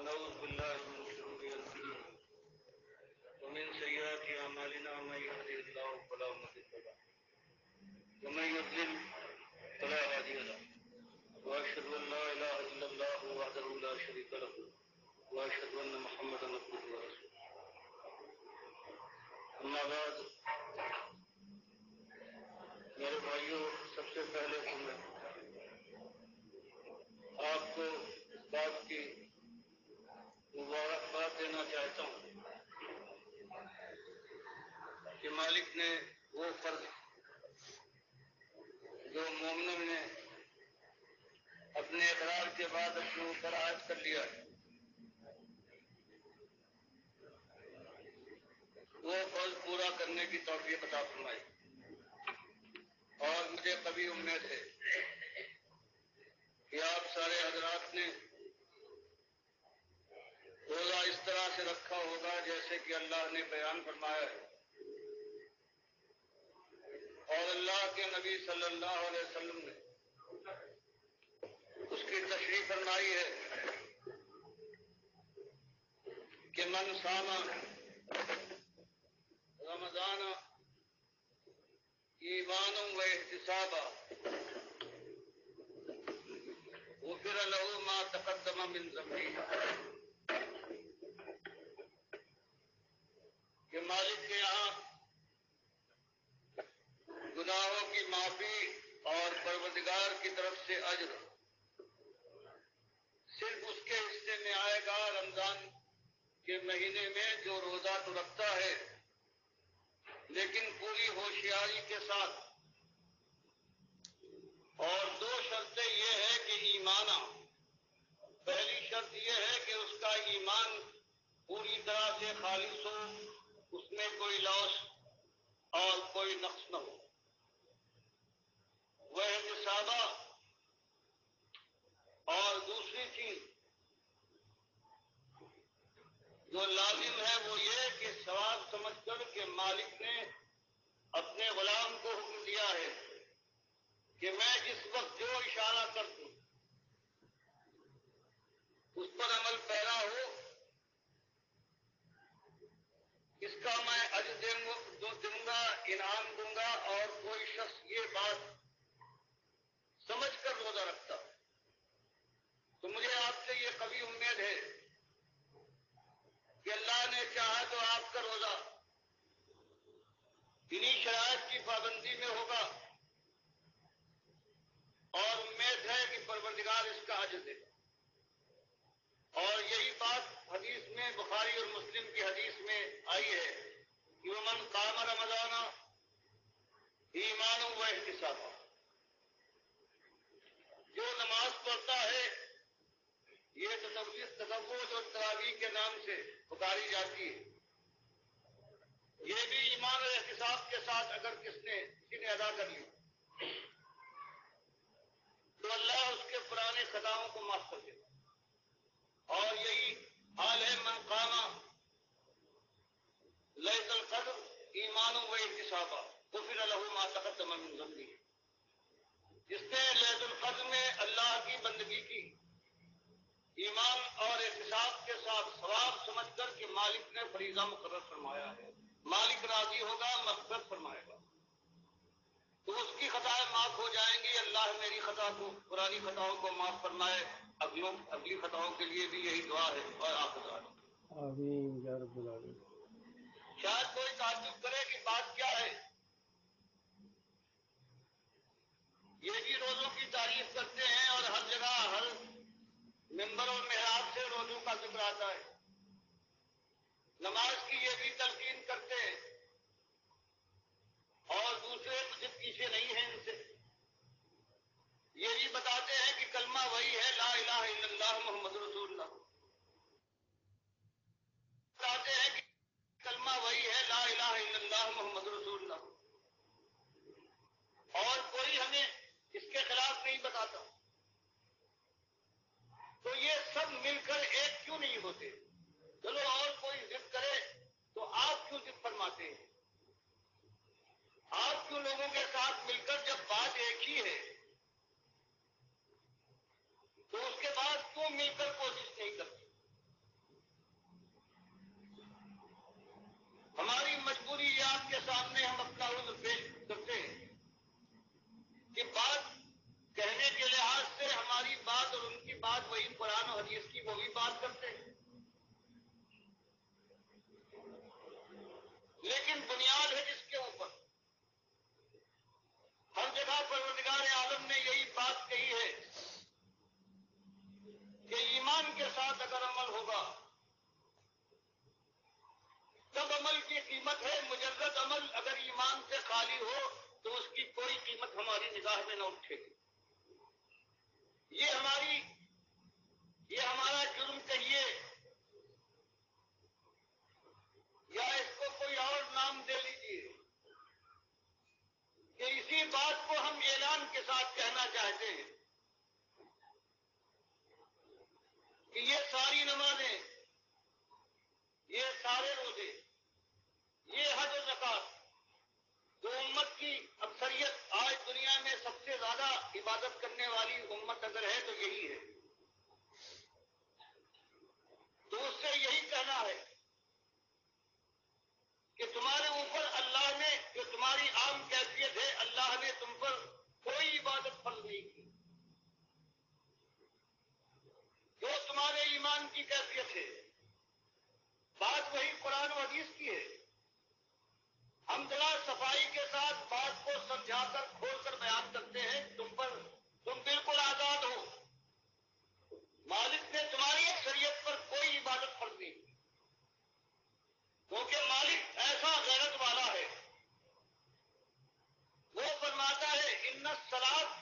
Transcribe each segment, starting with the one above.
ونعوذ بالله من شرور أنفسنا ومن سيئات أعمالنا من يهده الله فلا مضل له ومن يضلل فلا هادي له وأشهد أن لا إله إلا الله وحده لا شريك له وأشهد أن محمدا عبده ورسوله أما بعد میرے بھائیوں سب سے پہلے تو میں آپ کو اس بات کی مبارکباد دینا چاہتا ہوں کہ مالک نے وہ فرض جو مومنوں نے اپنے اقرار کے بعد اپنے اوپر عائد کر لیا ہے وہ فرض پورا کرنے کی توفیق عطا فرمائی اور مجھے کبھی امید ہے کہ آپ سارے حضرات نے روزہ اس طرح سے رکھا ہوگا جیسے کہ اللہ نے بیان فرمایا ہے اور اللہ کے نبی صلی اللہ علیہ وسلم نے اس کی تشریح فرمائی ہے کہ من صام رمضان ایمانا و احتسابا غفر له ما تقدم من ذنبه کہ مالک کے یہاں گناہوں کی معافی اور پروردگار کی طرف سے اجر صرف اس کے حصے میں آئے گا رمضان کے مہینے میں جو روزہ تو رکھتا ہے لیکن پوری ہوشیاری کے ساتھ اور دو شرطیں یہ ہے کہ ایمانہ پہلی شرط یہ ہے کہ اس کا ایمان پوری طرح سے خالص ہو اس میں کوئی لوث اور کوئی نقص نہ ہو وہ احتسابہ اور دوسری چیز جو لازم ہے وہ یہ کہ ثواب سمجھ کر کہ مالک نے اپنے غلام کو حکم دیا ہے کہ میں جس وقت جو اشارہ کر دوں اس پر عمل پیرا ہو اس کا میں اجر دوں گا انعام دوں گا اور کوئی شخص یہ بات سمجھ کر روزہ رکھتا تو مجھے آپ سے یہ کبھی امید ہے کہ اللہ نے چاہا تو آپ کا روزہ انہی شرائط کی پابندی میں ہوگا اور امید ہے کہ پروردگار اس کا اجر دے گا اور یہی بات حدیث میں بخاری اور مسلم کی حدیث میں آئی ہے کہ من قام رمضان ایمانا و احتسابا جو نماز پڑھتا ہے یہ تطوع اور تراویح کے نام سے پکاری جاتی ہے یہ بھی ایمان اور احتساب کے ساتھ اگر کسی نے ادا کر لی تو اللہ اس کے پرانے خطاؤں کو معاف کر دے گا اور یہی حال ہے من قام لیلۃ القدر ایمانا و احتسابا غفر له ما تقدم من ذنبه جس نے لیلۃ القدر میں اللہ کی بندگی کی ایمان اور احتساب کے ساتھ ثواب سمجھ کر کہ مالک نے فریضہ مقرر فرمایا ہے مالک راضی ہوگا مغفرت فرمائے گا تو اس کی خطائیں معاف ہو جائیں گی اللہ میری خطا کو پرانی خطاؤں کو معاف فرمائے اگلی خطاؤں کے لیے بھی یہی دعا ہے اور آخر آمین یا رب العالمین۔ شاید کوئی تعجب کرے کہ بات کیا ہے یہ بھی روزوں کی تعریف کرتے ہیں اور ہر جگہ ہر ممبر اور محراب سے روزوں کا ذکر آتا ہے نماز کی یہ بھی تلقین کرتے ہیں اور دوسرے مجھے پیچھے نہیں ہیں ان سے یہ بھی بتاتے ہیں کہ کلمہ وہی ہے لا الہ الا اللہ محمد رسول اللہ بتاتے ہیں کہ کلمہ وہی ہے لا الہ الا اللہ محمد رسول اللہ اور کوئی ہمیں اس کے خلاف نہیں بتاتا تو یہ سب مل کر ایک کیوں نہیں ہوتے چلو اور کوئی ضد کرے تو آپ کیوں ضد فرماتے ہیں آپ کیوں لوگوں کے ساتھ مل کر جب بات ایک ہی ہے تو اس کے بعد کیوں مل کر کوشش نہیں کرتے بات کرتے ہیں، لیکن بنیاد ہے جس کے اوپر ہر جگہ پروردگار عالم نے یہی بات کہی ہے کہ ایمان کے ساتھ اگر عمل ہوگا تب عمل کی قیمت ہے، مجرد عمل اگر ایمان سے خالی ہو تو اس کی کوئی قیمت ہماری نگاہ میں نہ اٹھے گی۔ یہ ہمارا جرم کہیے یا اس کو کوئی اور نام دے لیجیے کہ اسی بات کو ہم اعلان کے ساتھ کہنا چاہتے ہیں کہ یہ ساری نمازیں، یہ سارے روزے، یہ حج و زکات، جو امت کی اکثریت آج دنیا میں سب سے زیادہ عبادت کرنے والی امت اگر ہے تو یہی ہے، تو اس سے یہی کہنا ہے کہ تمہارے اوپر اللہ نے، جو تمہاری عام کیفیت ہے، اللہ نے تم پر کوئی عبادت فرض نہیں کی، جو تمہارے ایمان کی کیفیت ہے، بات وہی قرآن و حدیث کی ہے۔ ہم ذرا صفائی کے ساتھ بات کو سمجھا کر کھول کر بیان کرتے ہیں، تم بالکل آزاد ہو، مالک نے تمہاری اکثریت پر کوئی عبادت فرض نہیں کی، کیونکہ مالک ایسا غیرت والا ہے، وہ فرماتا ہے ان الصلاۃ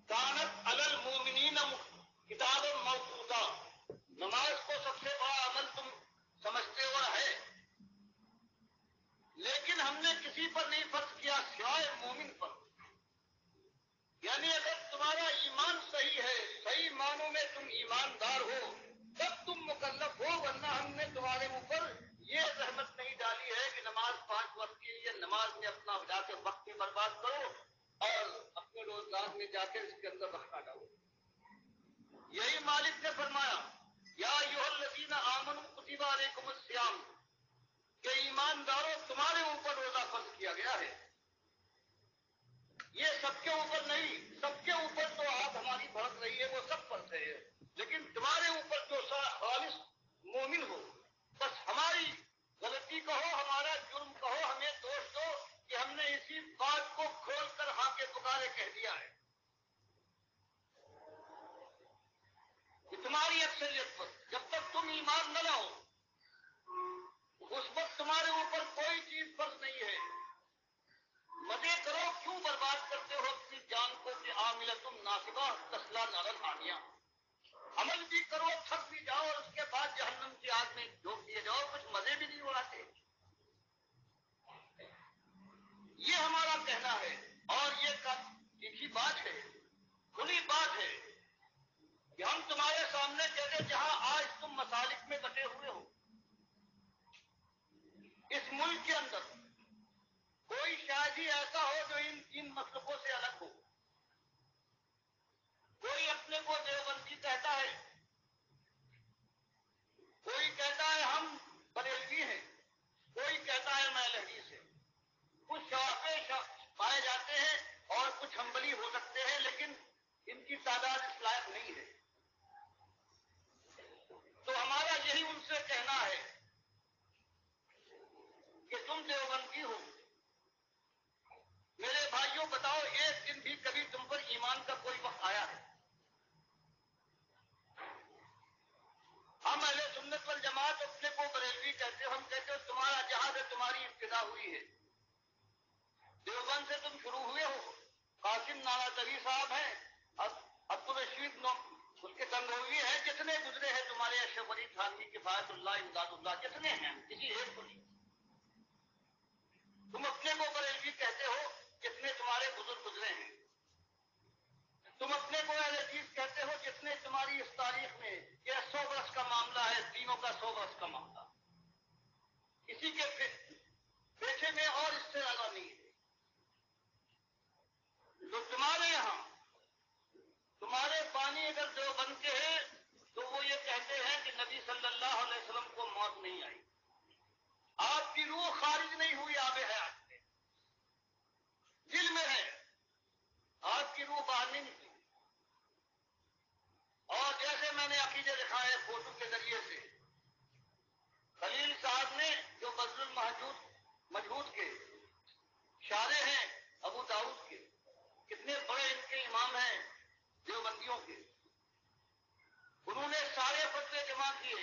کانت علی المؤمنین کتاب موقوتا، نماز کو سب سے بڑا عمل تم سمجھتے ہو ہے، لیکن ہم نے کسی پر نہیں فرض کیا سوائے مومن پر، یعنی اگر تمہارا ایمان صحیح ہے، صحیح معنوں میں تم ایماندار ہو تب تم مکلف ہو، ورنہ ہم نے تمہارے اوپر یہ رحمت نہیں ڈالی ہے کہ نماز 5 وقت کی ہے، نماز میں اپنا جا کے وقت بھی برباد کرو اور اپنے روزگار میں جا کے اس کے اندر رکھنا ڈالو۔ یہی مالک نے فرمایا یا ایھا الذین آمنوا کتب علیکم الصیام، کہ ایمانداروں تمہارے اوپر روزہ فرض کیا گیا ہے، یہ سب کے اوپر نہیں، سب کے اوپر تو آپ ہماری بھڑک رہی ہے وہ سب پر ہے، لیکن تمہارے اوپر جو خالص مومن ہو، بس ہماری غلطی کہو، ہمارا جرم کہو، ہمیں دوش دو کہ ہم نے اسی بات کو کھول کر ہاں کے پکارے کہہ دیا ہے کہ تمہاری اکثریت پر جب تک تم ایمان نہ لاؤ اس وقت تمہارے اوپر کوئی چیز فرض نہیں ہے، مزے کرو، کیوں برباد کرتے ہو اپنی جان کو کہ عاملۃ ناصبہ تصلی نارا حامیہ، عمل بھی کرو، تھک بھی جاؤ اور اس کے بعد جہنم کی آگ میں جھونک دیے جاؤ، کچھ مزے بھی نہیں اڑاتے۔ یہ ہمارا کہنا ہے اور یہ سیدھی بات ہے، کھلی بات ہے کہ ہم تمہارے سامنے کہتے جہاں آج تم مسالک میں بٹے ہوئے ہو، اس ملک کے اندر کوئی شاید ہی ایسا ہو جو ان مسلکوں سے الگ ہو، کوئی اپنے کو دیوبندی کہتا ہے، کوئی کہتا ہے ہم بریلوی ہیں، کوئی کہتا ہے میں لہری سے، کچھ شعبے پائے جاتے ہیں اور کچھ حنبلی ہو سکتے ہیں، لیکن ان کی تعداد اس لائق نہیں ہے، تو ہمارا یہی ان سے کہنا ہے کہ تم دیوبندی ہو، میرے بھائیوں بتاؤ ایک دن بھی کبھی تم پر ایمان کا کوئی وقت آیا ہے؟ ہم اہل سنت والجماعت اپنے کو بریلوی کہتے ہو، ہم کہتے ہو تمہارا جہاں سے تمہاری ابتدا ہوئی ہے، دیوبند سے تم شروع ہوئے ہو، قاسم نانوتوی صاحب ہیں، عبدالرشید اس کے گنگوی ہیں، جتنے گزرے ہیں تمہارے اشرف علی تھانوی، کفایت اللہ، امداد اللہ، جتنے ہیں کسی ایک کو نہیں، تم اپنے کو بریلوی کہتے ہو، جتنے تمہارے بزرگ گزرے ہیں، تم اپنے کو اہل حدیث کہتے ہو، جتنے تمہاری اس تاریخ میں یہ 100 برس کا معاملہ ہے، تینوں کا 100 برس کا معاملہ، اسی کے پیچھے میں اور اس سے زیادہ نہیں ہے، تو تمہارے یہاں تمہارے بانی اگر دیوبند کے ہیں تو وہ یہ کہتے ہیں کہ نبی صلی اللہ علیہ وسلم کو موت نہیں آئی، آپ کی روح خارج نہیں ہوئی آب حیات سے، دل میں ہے، آپ کی روح باہر نہیں نکلی، اور جیسے میں نے عقیدے دکھائے فوٹو کے ذریعے سے. خلیل صاحب نے جو بذل المجہود کے شارح ہیں ابو داؤد کے، کتنے بڑے ان کے امام ہیں دیوبندیوں کے، انہوں نے سارے فتوے جمع کیے،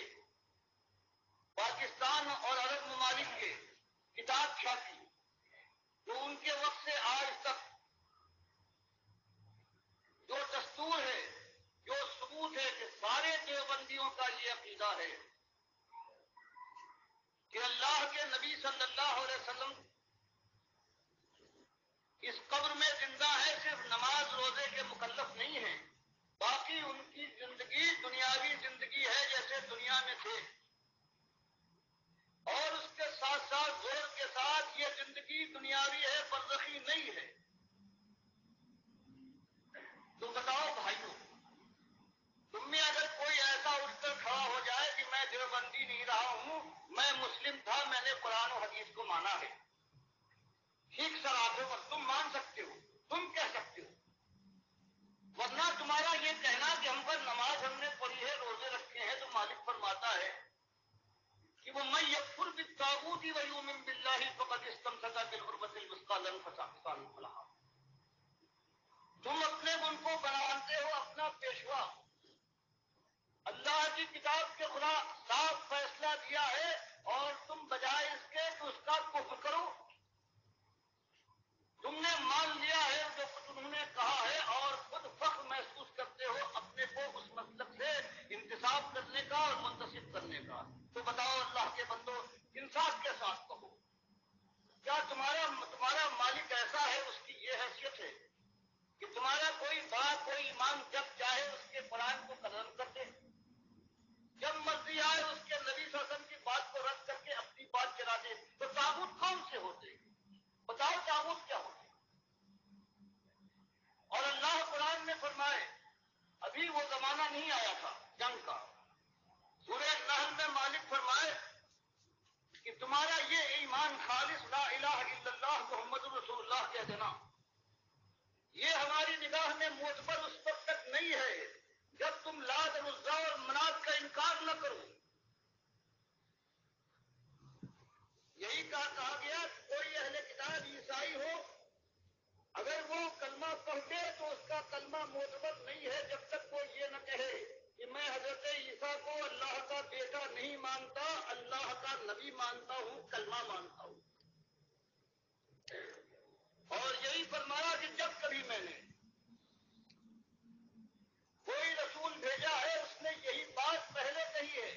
پاکستان اور عرب ممالک کے، کتاب چھاپی، تو ان کے وقت سے آج تک جو دستور ہے، جو ثبوت ہے کہ سارے دیوبندیوں کا یہ عقیدہ ہے کہ اللہ کے نبی صلی اللہ علیہ وسلم اس قبر میں زندہ ہے، صرف نماز روزے کے مکلف نہیں ہیں، باقی ان کی زندگی دنیاوی زندگی ہے جیسے دنیا میں تھے، اور اس کے ساتھ ساتھ زور کے ساتھ یہ زندگی دنیاوی ہے، برزخی نہیں ہے. تو بتاؤ بھائیوں، تم میں اگر کوئی ایسا اٹھ کر کھڑا ہو جائے کہ میں دیوبندی نہیں رہا ہوں، میں مسلم تھا، میں نے قرآن و حدیث کو مانا ہے، ٹھیک سر آنکھوں پر تم مان سکتے ہو، تم کہہ سکتے ہو، ورنہ تمہارا یہ کہنا کہ ہم پر نماز ہم نے پڑھی ہے، روزے رکھے ہیں، تو مالک فرماتا ہے کہ وہ من یکفر بالطاغوت ویؤمن باللہ فقد استمسک بالعروۃ الوثقی لا انفصام لها. تم اپنے ان کو بناتے ہو اپنا پیشوا، اللہ کی کتاب کے خدا صاف فیصلہ دیا ہے اور تم بجائے اس کے کہ اس کا کفر کرو، تم نے مان لیا ہے جو کچھ انہوں نے کہا ہے اور خود فخر محسوس کرتے ہو اپنے کو اس مسلک سے انتصاب کرنے کا اور منتسب کرنے کا. تو بتاؤ اللہ کے بندو، انصاف کے ساتھ کہو، کیا تمہارا مالک ایسا ہے، اس کی یہ حیثیت ہے کہ تمہارا کوئی بڑا کوئی امام جب چاہے اس کے قرآن کو قلم کر دے، جب مرضی آئے اس کے نبی صلی اللہ علیہ وسلم کی بات کو رد کر کے اپنی بات چلا دے؟ تو طاغوت کون سے ہوتے؟ بتاؤ طاغوت کیا ہوتے؟ اور اللہ قرآن میں فرمائے ابھی وہ زمانہ نہیں آیا تھا جنگ کا. سورہ نحل میں مالک فرمائے کہ تمہارا یہ ایمان خالص لا الہ الا اللہ محمد رسول اللہ کہہ دینا، یہ ہماری نگاہ میں معتبر اس وقت تک نہیں ہے جب تم لات اور عزا اور منات کا انکار نہ کرو. یہی کہا گیا کہ کوئی اہل کتاب عیسائی ہو، اگر وہ کلمہ پڑھتے تو اس کا کلمہ معتبر نہیں ہے جب تک وہ یہ نہ کہے کہ میں حضرت عیسیٰ کو اللہ کا بیٹا نہیں مانتا، اللہ کا نبی مانتا ہوں، کلمہ مانتا ہوں. اور یہی فرمایا کہ جب کبھی میں نے کوئی رسول بھیجا ہے اس نے یہی بات پہلے کہی ہے،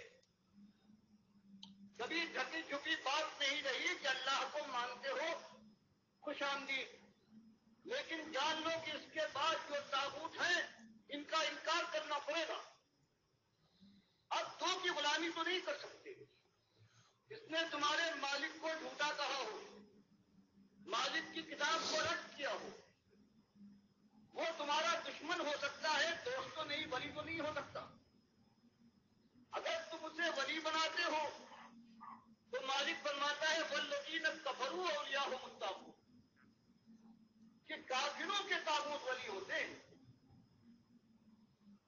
کبھی ڈھکی چھپی بات نہیں رہی کہ اللہ کو مانتے ہو خوش آمدید، لیکن جان لو کہ اس کے بعد جو طاغوت ہیں ان کا انکار کرنا پڑے گا. اب دو کی غلامی تو نہیں کر سکتے. اس نے تمہارے مالک کو جھوٹا کہا ہو، مالک کی کتاب کو رد کیا ہو، وہ تمہارا دشمن ہو سکتا ہے، دوست تو نہیں، ولی تو نہیں ہو سکتا. اگر تم اسے ولی بناتے ہو تو مالک فرماتا ہے والذین کفروا اولیاءہم الطاغوت، کہ کافروں کے طاغوت ولی ہوتے ہیں.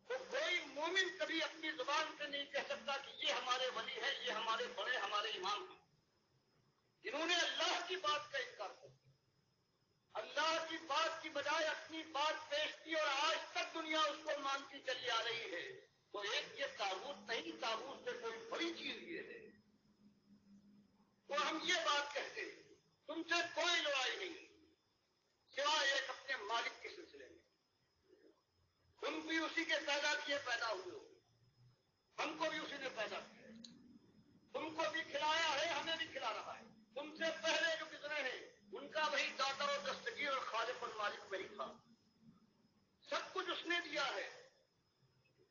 تو کوئی مومن کبھی اپنی زبان سے نہیں کہہ سکتا کہ یہ ہمارے ولی ہے، یہ ہمارے بڑے، ہمارے امام ہیں، جنہوں نے اللہ کی بات کا انکار کر دیا، اللہ کی بات کی بجائے اپنی بات پیش کی اور آج تک دنیا اس کو مانتی چلی آ رہی ہے. تو ایک یہ طاغوت نہیں، طاغوت سے کوئی بڑی چیز یہ ہے. تو ہم یہ بات کہتے ہیں تم سے کوئی لڑائی نہیں سوائے ایک اپنے مالک کے سلسلے میں. تم بھی اسی کے پیدا کیے پیدا ہوئے ہو، ہم کو بھی اسی نے پیدا کیا ہے، تم کو بھی کھلایا ہے، ہمیں بھی کھلا رہا ہے. تم سے پہلے جو گزرے ہیں ان کا وہی داتا اور دستگیر اور خالق اور مالک وہی تھا. سب کچھ اس نے دیا ہے.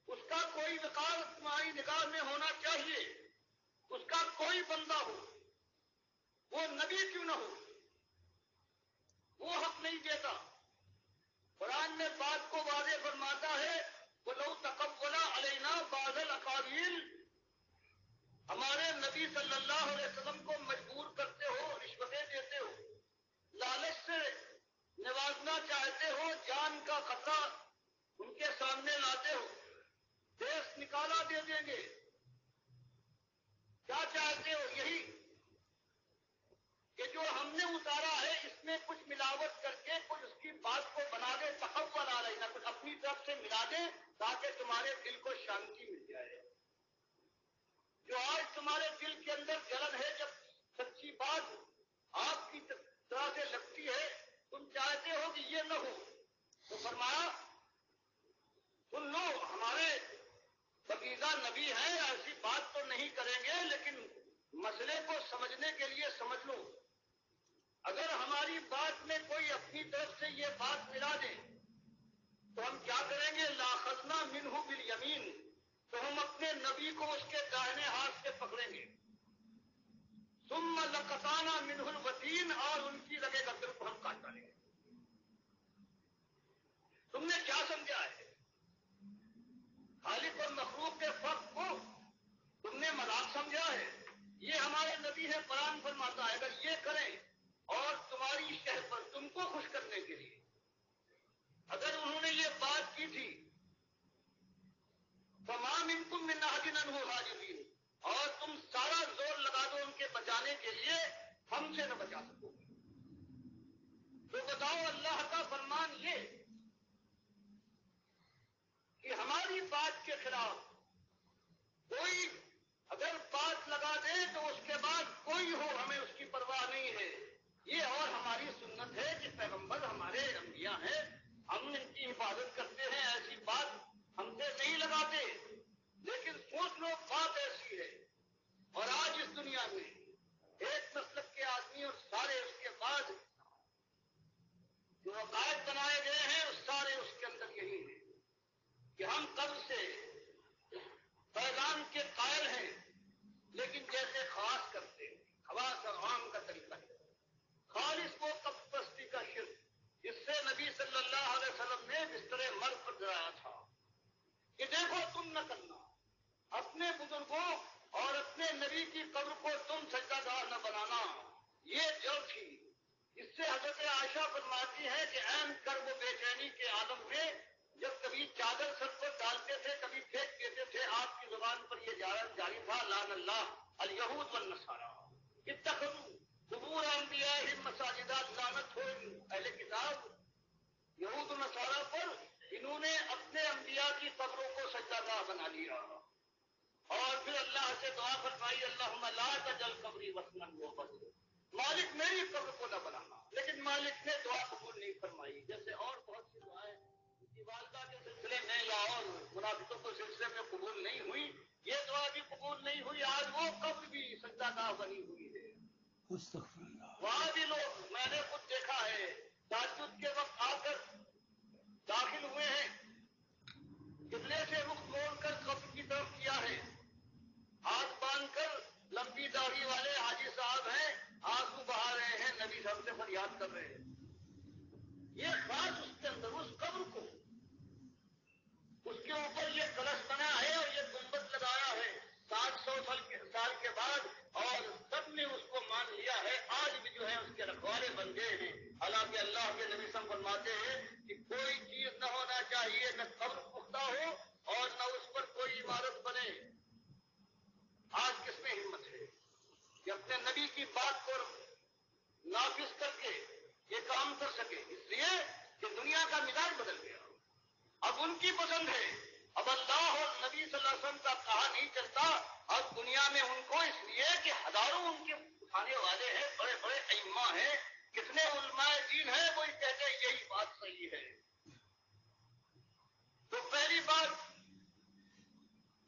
اس کا کوئی وقار تمہاری نگاہ میں ہونا چاہیے. اس کا کوئی بندہ ہو، وہ نبی کیوں نہ ہو، وہ حق نہیں دیتا. قرآن میں بات کو واضح فرماتا ہے وَلَوْ تَقَوَّلَ عَلَيْنَا بَعْضَ الْأَقَاوِيلِ، ہمارے نبی صلی اللہ علیہ وسلم کو مجبور کرتے ہو، رشوتیں دیتے ہو، لالچ سے نوازنا چاہتے ہو، جان کا خطرہ ان کے سامنے لاتے ہو، دیش نکالا کریں گے؟ کیا چاہتے ہو؟ یہی کہ جو ہم نے اتارا ہے اس میں کچھ ملاوٹ کر کے کچھ اس کی بات کو بنا دے، تحول آ رہی نہ کچھ اپنی طرف سے ملا دے تاکہ تمہارے دل کو شانتی مل جائے۔ جو آج تمہارے دل کے اندر جلن ہے، جب سچی بات آپ کی طرح سے لگتی ہے تم چاہتے ہو کہ یہ نہ ہو، تو فرمایا سن لو، ہمارے بقیدہ نبی ہیں، ایسی بات تو نہیں کریں گے، لیکن مسئلے کو سمجھنے کے لیے سمجھ لو۔ اگر ہماری بات میں کوئی اپنی طرف سے یہ بات ملا دے تو ہم کیا کریں گے؟ لاخذنا منہ بالیمین، تو ہم اپنے نبی کو اس کے دائنے ہاتھ سے پکڑیں گے۔ ثم لقطعنا منہ الوتین، اور ان کی رگے گردن کو ہم کاٹ ڈالیں گے۔ تم نے کیا سمجھا ہے؟ خالق اور مخلوق کے فرق کو تم نے مذاق سمجھا ہے؟ یہ ہمارے نبی ہے، قرآن فرماتا ہے اگر یہ کریں اور تمہاری شہر پر تم کو خوش کرنے کے لیے اگر انہوں نے یہ بات کی تھی، فما منکم من احد عنہ حاجزین، اور تم سارا زور لگا دو ان کے بچانے کے لیے، ہم سے نہ بچا سکو گے۔ تو بتاؤ، اللہ کا فرمان یہ کہ ہماری بات کے خلاف کوئی اگر بات لگا دے تو اس کے بعد کوئی ہو ہمیں اس کی پرواہ نہیں ہے۔ یہ اور ہماری سنت ہے کہ پیغمبر ہمارے انبیاء ہیں، ہم ان کی حفاظت کرتے ہیں، ایسی بات ہم سے نہیں لگاتے۔ لیکن سوچ لو، بات ایسی ہے اور آج اس دنیا میں ایک مسلک کے آدمی اور سارے اس کے بعد جو عقائد بنائے گئے ہیں سارے اس کے اندر یہی ہیں کہ ہم قبل سے پیغام کے قائل ہیں، لیکن جیسے خاص کرتے ہیں، خواص اور عام کا طریقہ ہے۔ خالص وہ قبض پرستی کا شرک جس سے نبی صلی اللہ علیہ وسلم نے بستر مرگ پر ڈرایا تھا کہ دیکھو تم نہ کرنا، اپنے بزرگوں اور اپنے نبی کی قبر کو تم سجدہ گاہ نہ بنانا، یہ جڑ تھی۔ اس سے حضرت عائشہ فرماتی ہے کہ عین کرب و بے چینی کے عالم میں جب کبھی چادر سر پر ڈالتے تھے کبھی پھینک دیتے تھے، آپ کی زبان پر یہ جاری تھا لعن اللہ الیہود والنصارى اتخذوا قبور انبیائہم مساجد، لعنت ہو اہل کتاب یہود و نصارہ پر، انہوں نے اپنے انبیاء کی قبروں کو سجدہ گاہ بنا لیا۔ اور پھر اللہ سے دعا فرمائی اللہم لا تجعل قبری وثنا یعبد، مالک میری قبر کو نہ بنانا، لیکن مالک نے دعا قبول نہیں فرمائی۔ جیسے اور بہت سی دعائیں کی والدہ کے سلسلے میں یا اور منافقوں کے سلسلے میں قبول نہیں ہوئی، یہ دعا بھی قبول نہیں ہوئی۔ آج وہ قبر بھی سجدہ گاہ بنی ہوئی ہے، وہاں بھی لوگ، میں نے خود دیکھا ہے، تہجد کے وقت آ کر داخل ہوئے ہیں، قبلے سے رخ موڑ کر قبر کی طرف کیا ہے، ہاتھ باندھ کر، لمبی داڑھی والے حاجی صاحب ہیں، آنسو بہا رہے ہیں، نبی صاحب سے فریاد کر رہے ہیں۔ یہ خاص اس کے اندر اس قبر کو، اس کے اوپر یہ کلش بنا ہے اور یہ گنبد لگایا ہے 700 سال کے بعد، اور سب نے اس کو مان لیا ہے، آج بھی جو ہے اس کے رکھوالے بن گئے ہیں۔ حالانکہ اللہ کے نبی صلی اللہ علیہ وسلم فرماتے ہیں کہ کوئی چیز نہ ہونا چاہیے، نہ قبر پختہ ہو اور نہ اس پر کوئی عمارت بنے۔ آج کس میں ہمت ہے کہ اپنے نبی کی بات کو نافذ کر کے یہ کام کر سکے؟ اس لیے کہ دنیا کا مزاج بدل گیا، اب ان کی پسند ہے، اب اللہ اور نبی صلی اللہ علیہ وسلم کا کہا نہیں چلتا۔ اب دنیا میں ان کو اس لیے کہ ہزاروں ان کے اٹھانے والے ہیں، بڑے بڑے ائمہ ہیں، کتنے علماء دین ہیں، وہی کہتے ہیں یہی بات صحیح ہے۔ تو پہلی بات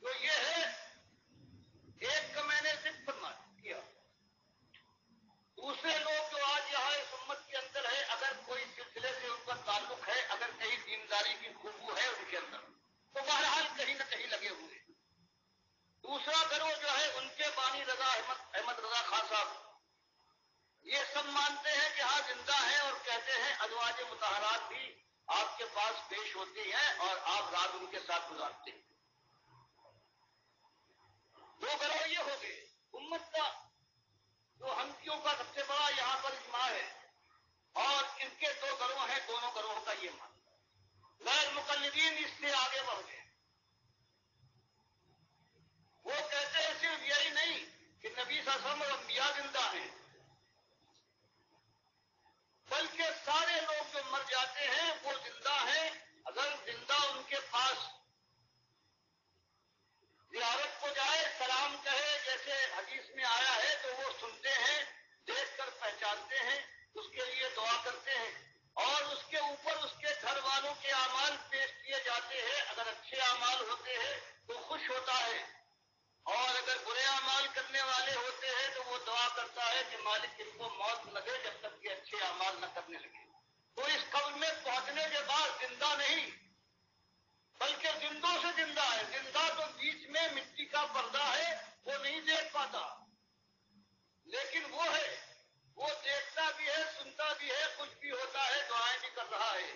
تو یہ ہے، ایک کا میں نے ذکر فرما کیا، دوسرے لوگ جو آج یہاں اس امت کے اندر ہے، اگر کوئی سلسلے سے ان کا تعلق ہے، اگر کہیں دینداری کی خوشبو ہے ان کے اندر، تو بہرحال کہیں نہ کہیں لگے ہوئے۔ دوسرا گروہ جو ہے ان کے بانی رضا احمد رضا خان صاحب، یہ سب مانتے ہیں کہ ہاں زندہ ہیں، اور کہتے ہیں ازواج مطہرات بھی آپ کے پاس پیش ہوتی ہیں اور آپ رات ان کے ساتھ گزارتے ہیں۔ دو گروہ یہ ہو گئے۔ امت کا جو ہمتیوں کا سب سے بڑا یہاں پر اجماع ہے، اور ان کے دو گروہ ہیں، دونوں گروہوں کا یہ ماننا۔ غیر مقلدین اس سے آگے بڑھ گئے، امام کہے جیسے حدیث میں آیا ہے تو وہ سنتے ہیں، دیکھ کر پہچانتے ہیں، اس کے لیے دعا کرتے ہیں، اور اس کے اوپر اس کے گھر والوں کے اعمال پیش کیے جاتے ہیں۔ اگر اچھے اعمال ہوتے ہیں تو خوش ہوتا ہے، اور اگر برے اعمال کرنے والے ہوتے ہیں تو وہ دعا کرتا ہے کہ مالک ان کو موت نہ دے جب تک کہ اچھے اعمال نہ کرنے لگے۔ تو اس قبر میں پہنچنے کے بعد زندہ نہیں بلکہ زندوں سے زندہ ہے۔ زندہ تو بیچ میں مٹی کا پردہ ہے، وہ نہیں دیکھ پاتا، لیکن وہ ہے، وہ دیکھتا بھی ہے، سنتا بھی ہے، کچھ بھی ہوتا ہے، دعائیں بھی کر رہا ہے۔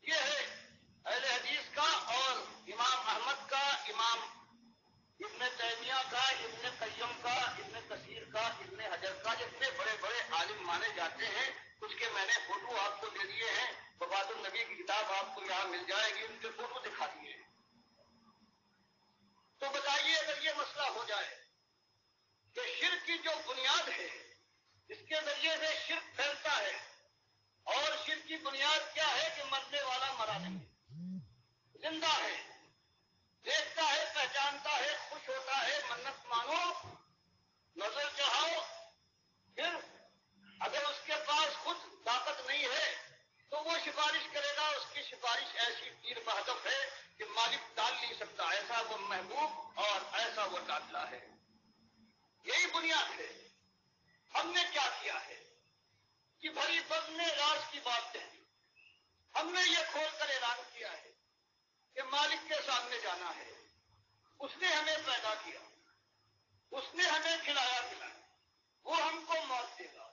یہ ہے اہل حدیث کا اور امام احمد کا، امام ابن تیمیہ کا، ابن قیم کا، ابن کثیر کا، ابن حجر کا، جتنے بڑے بڑے عالم مانے جاتے ہیں، کچھ کے میں نے فوٹو آپ کو دے دیے ہیں، وفات النبی کی کتاب آپ کو یہاں مل جائے گی، ان کے فوٹو دکھا دیے ہیں۔ تو بتائیے اگر یہ مسئلہ ہو جائے کہ شرک کی جو بنیاد ہے اس کے ذریعے سے شرک پھیلتا ہے، اور شرک کی بنیاد کیا ہے کہ مرنے والا مرا نہیں، زندہ ہے، دیکھتا ہے، پہچانتا ہے، خوش ہوتا ہے، منت مانو، نظر چڑھاؤ، پھر اگر اس کے پاس خود طاقت نہیں ہے تو وہ سفارش کرے گا، اس کی سفارش ایسی تیر بہدف ہے کہ مالک ڈال نہیں سکتا، ایسا وہ محبوب اور ایسا وہ ڈالتا ہے۔ یہی بنیاد ہے۔ ہم نے کیا کیا ہے کہ بھری بزم راز کی بات کہہ دی، ہم نے یہ کھول کر اعلان کیا ہے کہ مالک کے سامنے جانا ہے، اس نے ہمیں پیدا کیا، اس نے ہمیں کھلایا پلایا، وہ ہم کو موت دے گا،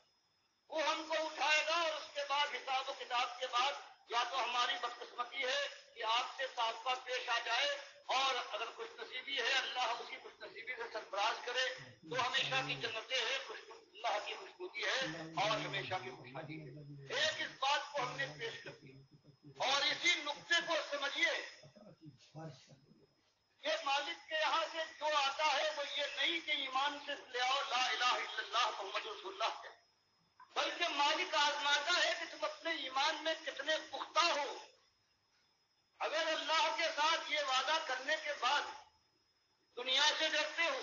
وہ ہم کو اٹھائے گا، اور اس کے بعد حساب و کتاب کے بعد یا تو ہماری بدقسمتی ہے کہ آپ سے تعاقبہ پیش آ جائے، اور اگر خوش نصیبی ہے اللہ اسی خوش نصیبی سے سرفراز کرے تو ہمیشہ کی جنتیں ہیں، اللہ کی خوشبودی ہے اور ہمیشہ کی خوشحالی ہے۔ ایک اس بات کو ہم نے پیش کر دیا، اور اسی نقطے کو سمجھیے کہ مالک کے یہاں سے جو آتا ہے وہ یہ نہیں کہ ایمان سے لے آؤ لا الہ الا اللہ محمد رسول اللہ ہے، بلکہ مالک آزماتا ہے کہ تم اپنے ایمان میں کتنے پختہ ہو۔ اگر اللہ کے ساتھ یہ وعدہ کرنے کے بعد دنیا سے ڈرتے ہو،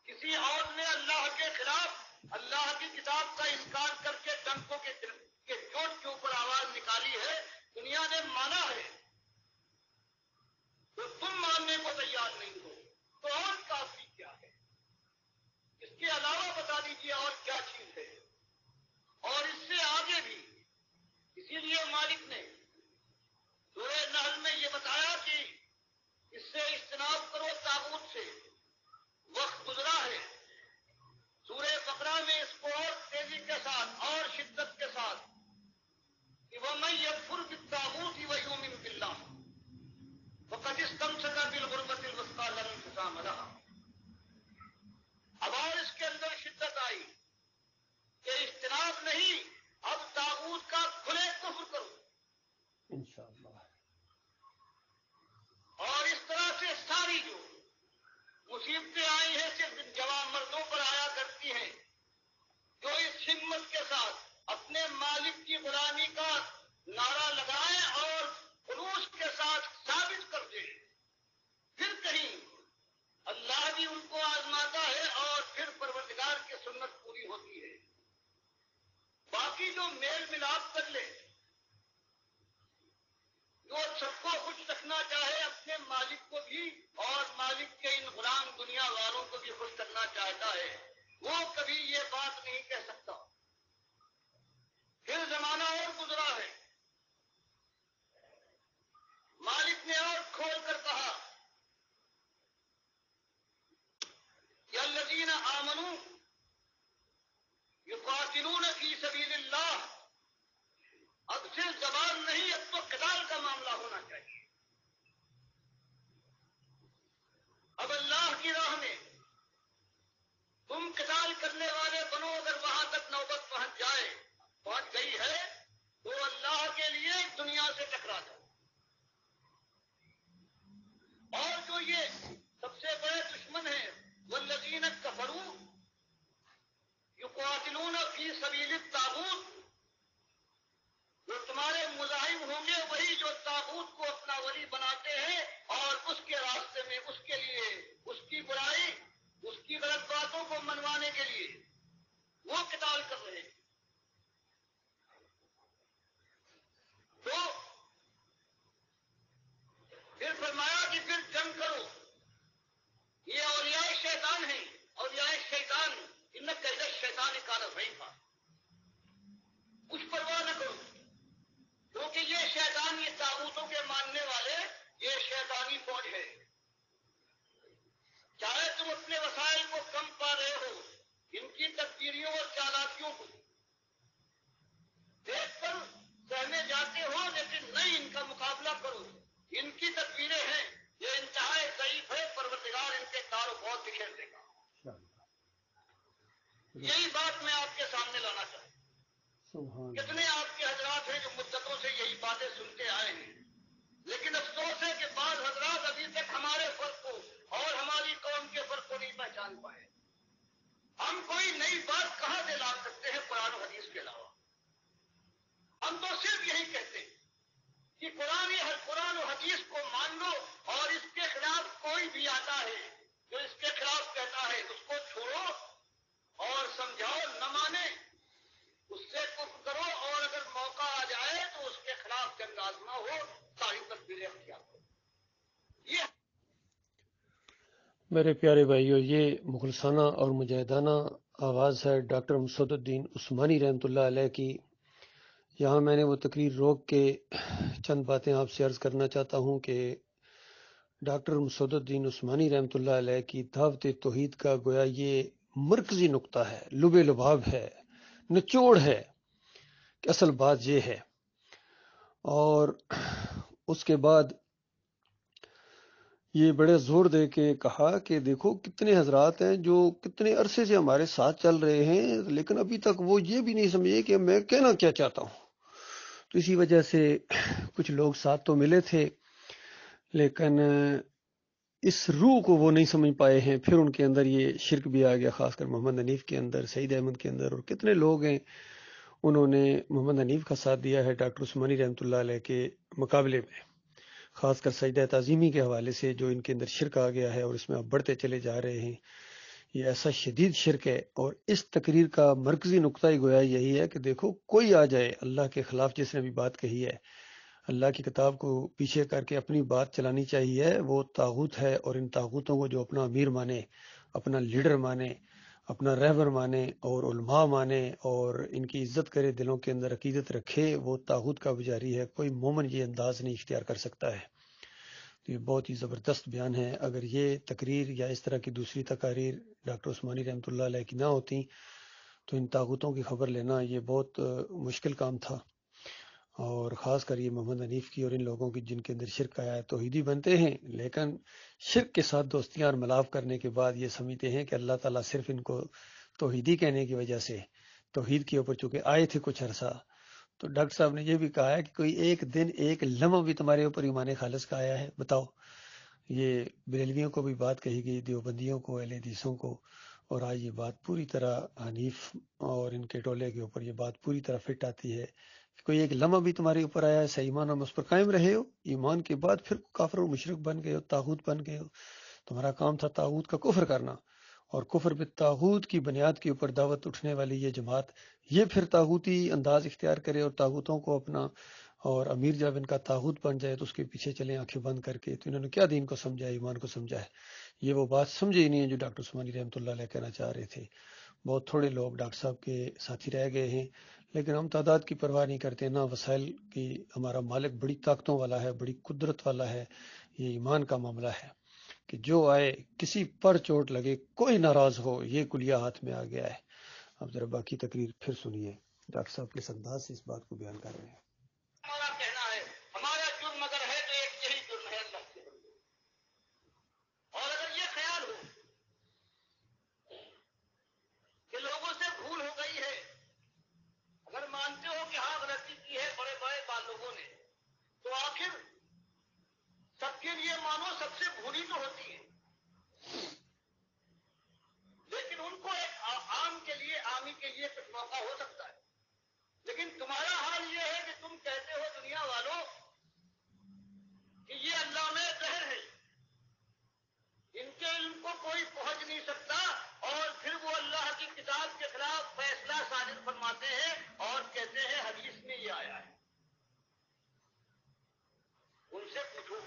کسی اور نے اللہ کے خلاف اللہ کی کتاب کا انکار کر کے ٹنکوں کے چوٹ کے اوپر آواز نکالی ہے، دنیا نے مانا ہے، تو تم ماننے کو تیار نہیں ہو تو اور کافی کیا ہے؟ اس کے علاوہ بتا دیجیے اور کیا چیز ہے؟ اور اس سے آگے بھی اسی لیے مالک نے سورہ نحل میں یہ بتایا کہ اس سے اجتناب کرو طاغوت سے، وقت گزرا ہے۔ سورہ بقرہ میں اس کو اور تیزی کے ساتھ اور شدت کے ساتھ کہ وَمَن يَكْفُرْ بِالطَّاغُوتِ وَيُؤْمِنْ بِاللَّهِ فَقَدِ اسْتَمْسَكَ بِالْعُرْوَةِ الْوُثْقَىٰ لَا انفصام لَهَا۔ اب اور اس کے اندر شدت آئی کہ اجتناب نہیں، اب طاغوت کا کھلے کفر کرو، انشاءاللہ۔ اور اس طرح سے ساری جو مصیبتیں آئی ہیں صرف جوان مردوں پر آیا کرتی ہیں جو اس ہمت کے ساتھ اپنے مالک کی غلامی کا نعرہ لگائیں اور خلوص کے ساتھ ثابت کر دیں، پھر کہیں اللہ بھی ان کو آزماتا ہے اور پھر پروردگار کی سنت پوری ہوتی ہے۔ باقی جو میل ملاپ کر لے، جو سب کو خوش رکھنا چاہے، اپنے مالک کو بھی اور مالک کے ان غلام دنیا والوں کو بھی خوش کرنا چاہتا ہے، وہ کبھی یہ بات نہیں کہہ سکتا۔ پھر زمانہ اور گزرا ہے، مالک نے اور کھول کر کہا کہ الذین آمنوا یقاتلون فی سبیل اللہ۔ اب صرف زبان نہیں، اب تو قتال کا معاملہ ہونا چاہیے۔ اب اللہ کی راہ میں تم قتال کرنے والے بنو، اگر وہاں تک نوبت پہنچ گئی ہے تو اللہ منوانے کے لیے وہ قتال کر رہے ہیں. تو پھر فرمایا کہ پھر جنگ کرو. یہ اولیاء شیطان ہیں. اولیاء شیطان ان قید شیطان کان ضعیفا. کچھ پرواہ نہ کرو کیونکہ یہ شیطان، یہ طاغوتوں کے ماننے والے، یہ شیطانی فوج ہے. چاہے تم اپنے وسائل کو کم پا رہے ہو، ان کی تدبیریوں اور چالاکیوں کو دیکھ کر سہمے جاتے ہو، لیکن نہیں، ان کا مقابلہ کرو. ان کی تدبیریں ہیں، یہ انتہائی ضعیف ہے. پروردگار ان کے کار و بار بکھیر دے گا. یہی بات میں آپ کے سامنے لانا چاہتا ہوں. کتنے آپ کے حضرات ہیں جو مدتوں سے یہی باتیں سنتے آئے ہیں، لیکن افسوس ہے کہ بعض حضرات ابھی تک ہمارے فرق کو اور ہماری قوم کے فرق کو نہیں پہچان پائے. ہم کوئی نئی بات کہاں سے لا سکتے ہیں قرآن و حدیث کے علاوہ؟ ہم تو صرف یہی کہتے ہیں کہ قرآن و حدیث کو مان لو، اور اس کے خلاف کوئی بھی آتا ہے جو اس کے خلاف کہتا ہے اس کو چھوڑو اور سمجھاؤ. نہ مانے اس سے کفر کرو، اور اگر موقع آ جائے تو اس کے خلاف جنگ آزما ہو، ساری تدبیریں اختیار کرو. یہ میرے پیارے بھائیو، یہ مخلصانہ اور مجاہدانہ آواز ہے ڈاکٹر مسعود الدین عثمانی رحمۃ اللہ علیہ کی. یہاں میں نے وہ تقریر روک کے چند باتیں آپ سے عرض کرنا چاہتا ہوں کہ ڈاکٹر مسعود الدین عثمانی رحمۃ اللہ علیہ کی دعوت توحید کا گویا یہ مرکزی نقطہ ہے، لب لباب ہے، نچوڑ ہے کہ اصل بات یہ ہے. اور اس کے بعد یہ بڑے زور دے کے کہا کہ دیکھو کتنے حضرات ہیں جو کتنے عرصے سے ہمارے ساتھ چل رہے ہیں، لیکن ابھی تک وہ یہ بھی نہیں سمجھے کہ میں کہنا کیا چاہتا ہوں. تو اسی وجہ سے کچھ لوگ ساتھ تو ملے تھے، لیکن اس روح کو وہ نہیں سمجھ پائے ہیں. پھر ان کے اندر یہ شرک بھی آ گیا، خاص کر محمد حنیف کے اندر، سعید احمد کے اندر، اور کتنے لوگ ہیں انہوں نے محمد حنیف کا ساتھ دیا ہے ڈاکٹر عثمانی رحمۃ اللہ علیہ کے مقابلے میں، خاص کر سجدہ تعظیمی کے حوالے سے جو ان کے اندر شرک آ گیا ہے اور اس میں اب بڑھتے چلے جا رہے ہیں. یہ ایسا شدید شرک ہے. اور اس تقریر کا مرکزی نقطہ ہی گویا یہی ہے کہ دیکھو کوئی آ جائے اللہ کے خلاف، جس نے بھی بات کہی ہے، اللہ کی کتاب کو پیچھے کر کے اپنی بات چلانی چاہیے، وہ طاغوت ہے. اور ان طاغوتوں کو جو اپنا امیر مانے، اپنا لیڈر مانے، اپنا رہبر مانے اور علماء مانے اور ان کی عزت کرے، دلوں کے اندر عقیدت رکھے، وہ طاغوت کا پجاری ہے. کوئی مومن یہ انداز نہیں اختیار کر سکتا ہے. تو یہ بہت ہی زبردست بیان ہے. اگر یہ تقریر یا اس طرح کی دوسری تقاریر ڈاکٹر عثمانی رحمۃ اللہ علیہ کی نہ ہوتی تو ان طاغوتوں کی خبر لینا یہ بہت مشکل کام تھا. اور خاص کر یہ محمد حنیف کی اور ان لوگوں کی جن کے اندر شرک آیا ہے، توحیدی بنتے ہیں لیکن شرک کے ساتھ دوستیاں اور ملاپ کرنے کے بعد یہ سمجھتے ہیں کہ اللہ تعالیٰ صرف ان کو توحیدی کہنے کی وجہ سے توحید کے اوپر چونکہ آئے تھے کچھ عرصہ. تو ڈاکٹر صاحب نے یہ بھی کہا ہے کہ کوئی ایک دن ایک لمحہ بھی تمہارے اوپر ایمان خالص کا آیا ہے؟ بتاؤ. یہ بریلویوں کو بھی بات کہی گئی، دیوبندیوں کو، اہل حدیثوں کو، اور آج یہ بات پوری طرح حنیف اور ان کے ٹولے کے اوپر یہ بات پوری طرح فٹ آتی ہے کہ کوئی ایک لمحہ بھی تمہارے اوپر آیا ہے صحیح ایمان اور اس پر قائم رہے ہو، ایمان کے بعد پھر کافر و مشرک بن گئے ہو، طاغوت بن گئے ہو. تمہارا کام تھا طاغوت کا کفر کرنا، اور کفر بالطاغوت کی بنیاد کے اوپر دعوت اٹھنے والی یہ جماعت یہ پھر طاغوتی انداز اختیار کرے اور طاغوتوں کو اپنا، اور امیر جب ان کا طاغوت بن جائے تو اس کے پیچھے چلیں آنکھیں بند کر کے. تو انہوں نے کیا دین کو سمجھا ہے، ایمان کو سمجھا ہے؟ یہ وہ بات سمجھے ہی نہیں ہے جو ڈاکٹر عثمانی رحمۃ اللہ علیہ کہنا چاہ رہے تھے. بہت تھوڑے لوگ ڈاکٹر صاحب کے ساتھی رہ گئے ہیں، لیکن ہم تعداد کی پرواہ نہیں کرتے، نہ وسائل کی. ہمارا مالک بڑی طاقتوں والا ہے، بڑی قدرت والا ہے. یہ ایمان کا معاملہ ہے کہ جو آئے، کسی پر چوٹ لگے، کوئی ناراض ہو، یہ کلیہ ہاتھ میں آ گیا ہے. اب ذرا باقی تقریر پھر سنیے، ڈاکٹر صاحب کس انداز سے اس بات کو بیان کر رہے ہیں. ہمارا کہنا ہے ہمارا جرم اگر ہے تو ایک یہی جرم ہے اللہ کے بندے. اور اگر یہ خیال ہو کہ لوگوں سے بھول ہو گئی ہے، اگر مانتے ہو کہ ہاں غلطی کی ہے بڑے بڑے لوگوں نے، تو آخر سب کے لیے مانو سب سے بھولی تو ہوتی ہے، لیکن ان کو ایک عام کے لیے، عامی کے لیے کچھ موقع ہو سکتا ہے. لیکن تمہارا حال یہ ہے کہ تم کہتے ہو دنیا والوں کہ یہ علامہ ظاہر ہے، ان کے علم کو کوئی پہنچ نہیں سکتا، اور پھر وہ فرماتے ہیں اور کہتے ہیں حدیث میں یہ آیا ہے. ان سے پوچھو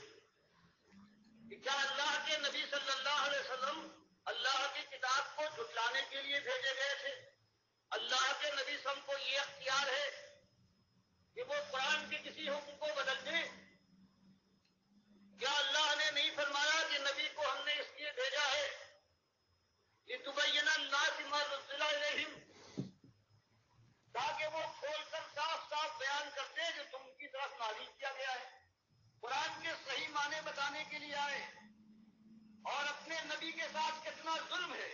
کہ کیا اللہ کے نبی صلی اللہ علیہ وسلم اللہ کی کتاب کو جھٹلانے کے لیے بھیجے گئے تھے؟ اللہ کے نبی صلی اللہ علیہ وسلم کو یہ اختیار ہے کہ وہ قرآن کے کسی حکم کو بدل دیں؟ کیا اللہ نے نہیں فرمایا کہ نبی کو ہم نے اس لیے بھیجا ہے لِتُبَيِّنَ النَّاسِ مَا نُزِّلَ إِلَيْهِمْ، تاکہ وہ کھول کر صاف صاف بیان کرتے جو تم کی طرف نازل کیا گیا ہے. قرآن کے صحیح معنی بتانے کے لیے آئے. اور اپنے نبی کے ساتھ کتنا ظلم ہے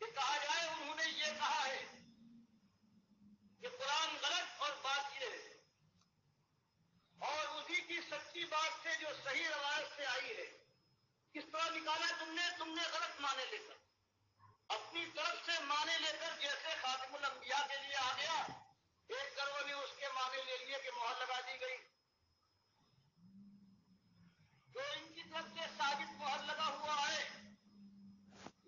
کہ کہا جائے انہوں نے یہ کہا ہے کہ قرآن غلط اور بات یہ ہے، اور اسی کی سچی بات سے جو صحیح روایت سے آئی ہے کس طرح نکالا تم نے غلط معنی لے کر، اپنی طرف سے معنی لے کر، جیسے خاتم الانبیاء کے لیے آ گیا، ایک گروہ نے اس کے معنی لے لیے کہ مہر لگا دی گئی. جو ان کی طرف سے ثابت مہر لگا ہوا ہے،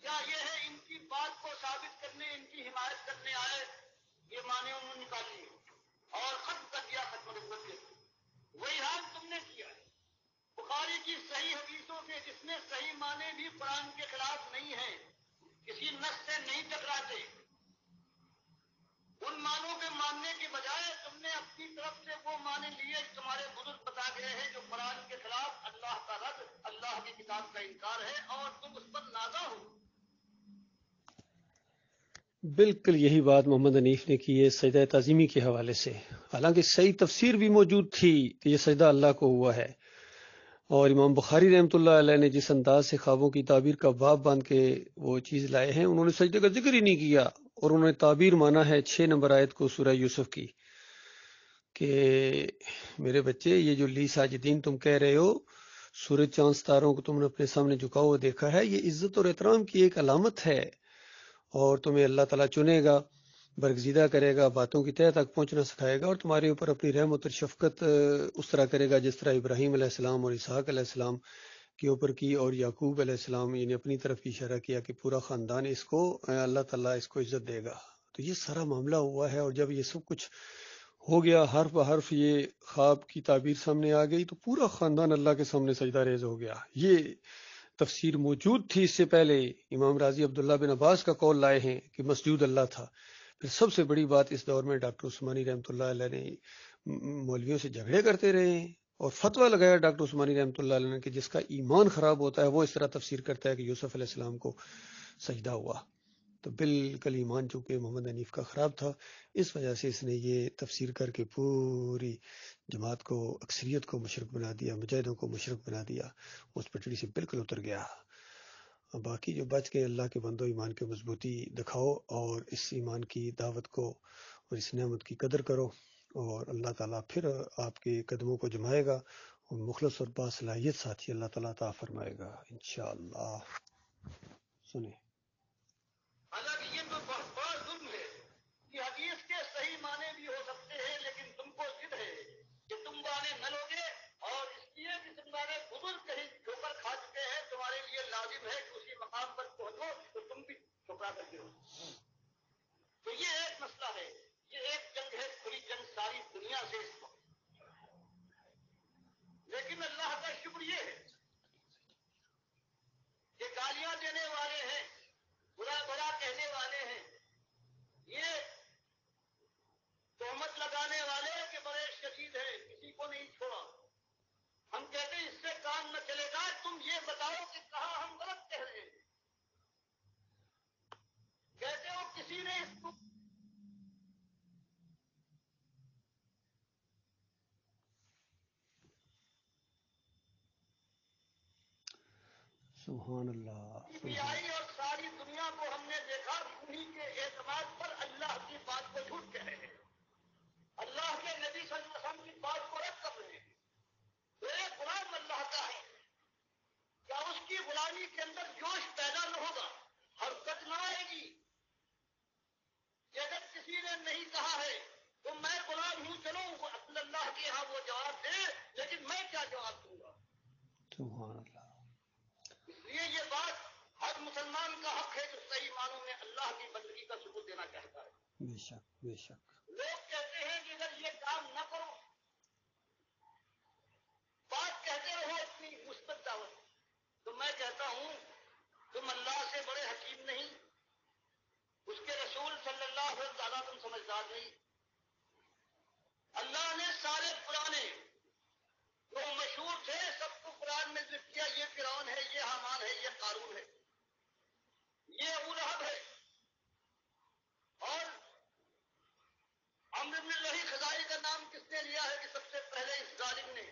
یا یہ ہے ان کی بات کو ثابت کرنے، ان کی حمایت کرنے آئے، یہ معنی انہوں نے نکال لیے اور ختم کر دیا ختم نبوت کے. وہی حال تم نے کیا ہے. بخاری کی صحیح حدیثوں سے جس میں صحیح معنی بھی قرآن کے خلاف نہیں ہے، کسی نص سے نہیں ٹکراتے، ان معنوں کے ماننے کے بجائے تم نے اپنی طرف سے وہ معنی لیے تمہارے بزرگ بتا گئے ہیں جو قرآن کے خلاف اللہ کا رد، اللہ کی کتاب کا انکار ہے، اور تم اس پر نازا ہو. بالکل یہی بات محمد حنیف نے کی ہے سجدہ تعظیمی کے حوالے سے، حالانکہ صحیح تفسیر بھی موجود تھی کہ یہ سجدہ اللہ کو ہوا ہے. اور امام بخاری رحمۃ اللہ علیہ نے جس انداز سے خوابوں کی تعبیر کا باب باندھ کے وہ چیز لائے ہیں، انہوں نے سجدے کا ذکر ہی نہیں کیا، اور انہوں نے تعبیر مانا ہے 6 نمبر آیت کو سورہ یوسف کی کہ میرے بچے یہ جو لی ساجدین تم کہہ رہے ہو، سورج چاند ستاروں کو تم نے اپنے سامنے جھکا ہوا دیکھا ہے، یہ عزت اور احترام کی ایک علامت ہے، اور تمہیں اللہ تعالیٰ چنے گا، برگزیدہ کرے گا، باتوں کی تہہ تک پہنچنا سکھائے گا، اور تمہارے اوپر اپنی رحمت اور شفقت اس طرح کرے گا جس طرح ابراہیم علیہ السلام اور اسحاق علیہ السلام کے اوپر کی، اور یعقوب علیہ السلام یعنی اپنی طرف کی اشارہ کیا کہ پورا خاندان اس کو اللہ تعالیٰ اس کو عزت دے گا. تو یہ سارا معاملہ ہوا ہے، اور جب یہ سب کچھ ہو گیا، حرف بحرف یہ خواب کی تعبیر سامنے آ گئی، تو پورا خاندان اللہ کے سامنے سجدہ ریز ہو گیا. یہ تفسیر موجود تھی اس سے پہلے. امام راضی عبداللہ بن عباس کا قول لائے ہیں کہ مسجود اللہ تھا. پھر سب سے بڑی بات اس دور میں ڈاکٹر عثمانی رحمۃ اللہ علیہ نے مولویوں سے جھگڑے کرتے رہے ہیں اور فتویٰ لگایا ڈاکٹر عثمانی رحمۃ اللہ علیہ نے کہ جس کا ایمان خراب ہوتا ہے وہ اس طرح تفسیر کرتا ہے کہ یوسف علیہ السلام کو سجدہ ہوا. تو بالکل ایمان چونکہ محمد حنیف کا خراب تھا، اس وجہ سے اس نے یہ تفسیر کر کے پوری جماعت کو، اکثریت کو مشرک بنا دیا، مجاہدوں کو مشرک بنا دیا، اس پٹڑی سے بالکل اتر گیا. باقی جو بچ کے اللہ کے بندوں، ایمان کے مضبوطی دکھاؤ اور اس ایمان کی دعوت کو اور اس نعمت کی قدر کرو، اور اللہ تعالیٰ پھر آپ کے قدموں کو جمائے گا، اور مخلص اور باصلاحیت ساتھی اللہ تعالیٰ عطا فرمائے گا انشاءاللہ. سنیں حالانکہ یہ تو بہت بڑا ظلم ہے کہ حدیث کے صحیح معنی بھی ہو سکتے ہیں، لیکن تم کو ضد ہے کہ تم معنی نہ لوگے، اور اس لیے کہ تمہارے بزرگ کہیں ٹھوکر کھا چکے ہیں، تمہارے لیے لازم ہے کہ اسی مقام پر پہنچو تو تم بھی ٹھوکرا کر گرو. تو یہ ایک مسئلہ ہے، یہ ایک جنگ ہے، کھلی جنگ ساری دنیا سے اس وقت. لیکن اللہ کا شکر یہ ہے کہ گالیاں دینے والے ہیں، برا برا کہنے والے ہیں، یہ تہمت لگانے والے کہ بڑے شدید ہیں، کسی کو نہیں چھوڑا. ہم کہتے ہیں اس سے کام نہ چلے گا، تم یہ بتاؤ کہ کہاں ہم غلط کہہ رہے ہیں. کہتے ہو کسی نے اس کو سبحان اللہ. بھی آئی اور ساری دنیا کو ہم نے دیکھا انہیں کے اعتماد پر اللہ کی بات کو جھوٹ کہہ رہے ہیں، اللہ کے نبی صلی اللہ علیہ وسلم کی بات کو رد کر رہے ہیں. تو ایک غلام اللہ کا ہے، کیا اس کی غلامی کے اندر جوش پیدا نہ ہوگا، حرکت نہ آئے گی کہ اگر کسی نے نہیں کہا ہے تو میں غلام ہوں، چلو اپنے اللہ کے یہاں وہ جواب دے، لیکن میں کیا جواب دوں گا. سبحان اللہ. اس لیے یہ بات ہر مسلمان کا حق ہے جو صحیح معنوں میں اللہ کی بندگی کا ثبوت دینا چاہتا ہے. بے شک بے شک. لوگ کہتے ہیں کہ اگر یہ کام نہ کرو، بات کہتے رہو اپنی مثبت دعوت، تو میں کہتا ہوں تم اللہ سے بڑے حکیم نہیں، اس کے رسول صلی اللہ علیہ وسلم تم سمجھدار نہیں. اللہ نے سارے پرانے جو مشہور تھے سب کو قرآن میں ذکر کیا، یہ فرعون ہے، یہ حامان ہے، یہ قارون ہے، یہ ابو لہب ہے. اور عمرو بن لہی خزائی کا نام کس نے لیا ہے کہ سب سے پہلے اس ظالم نے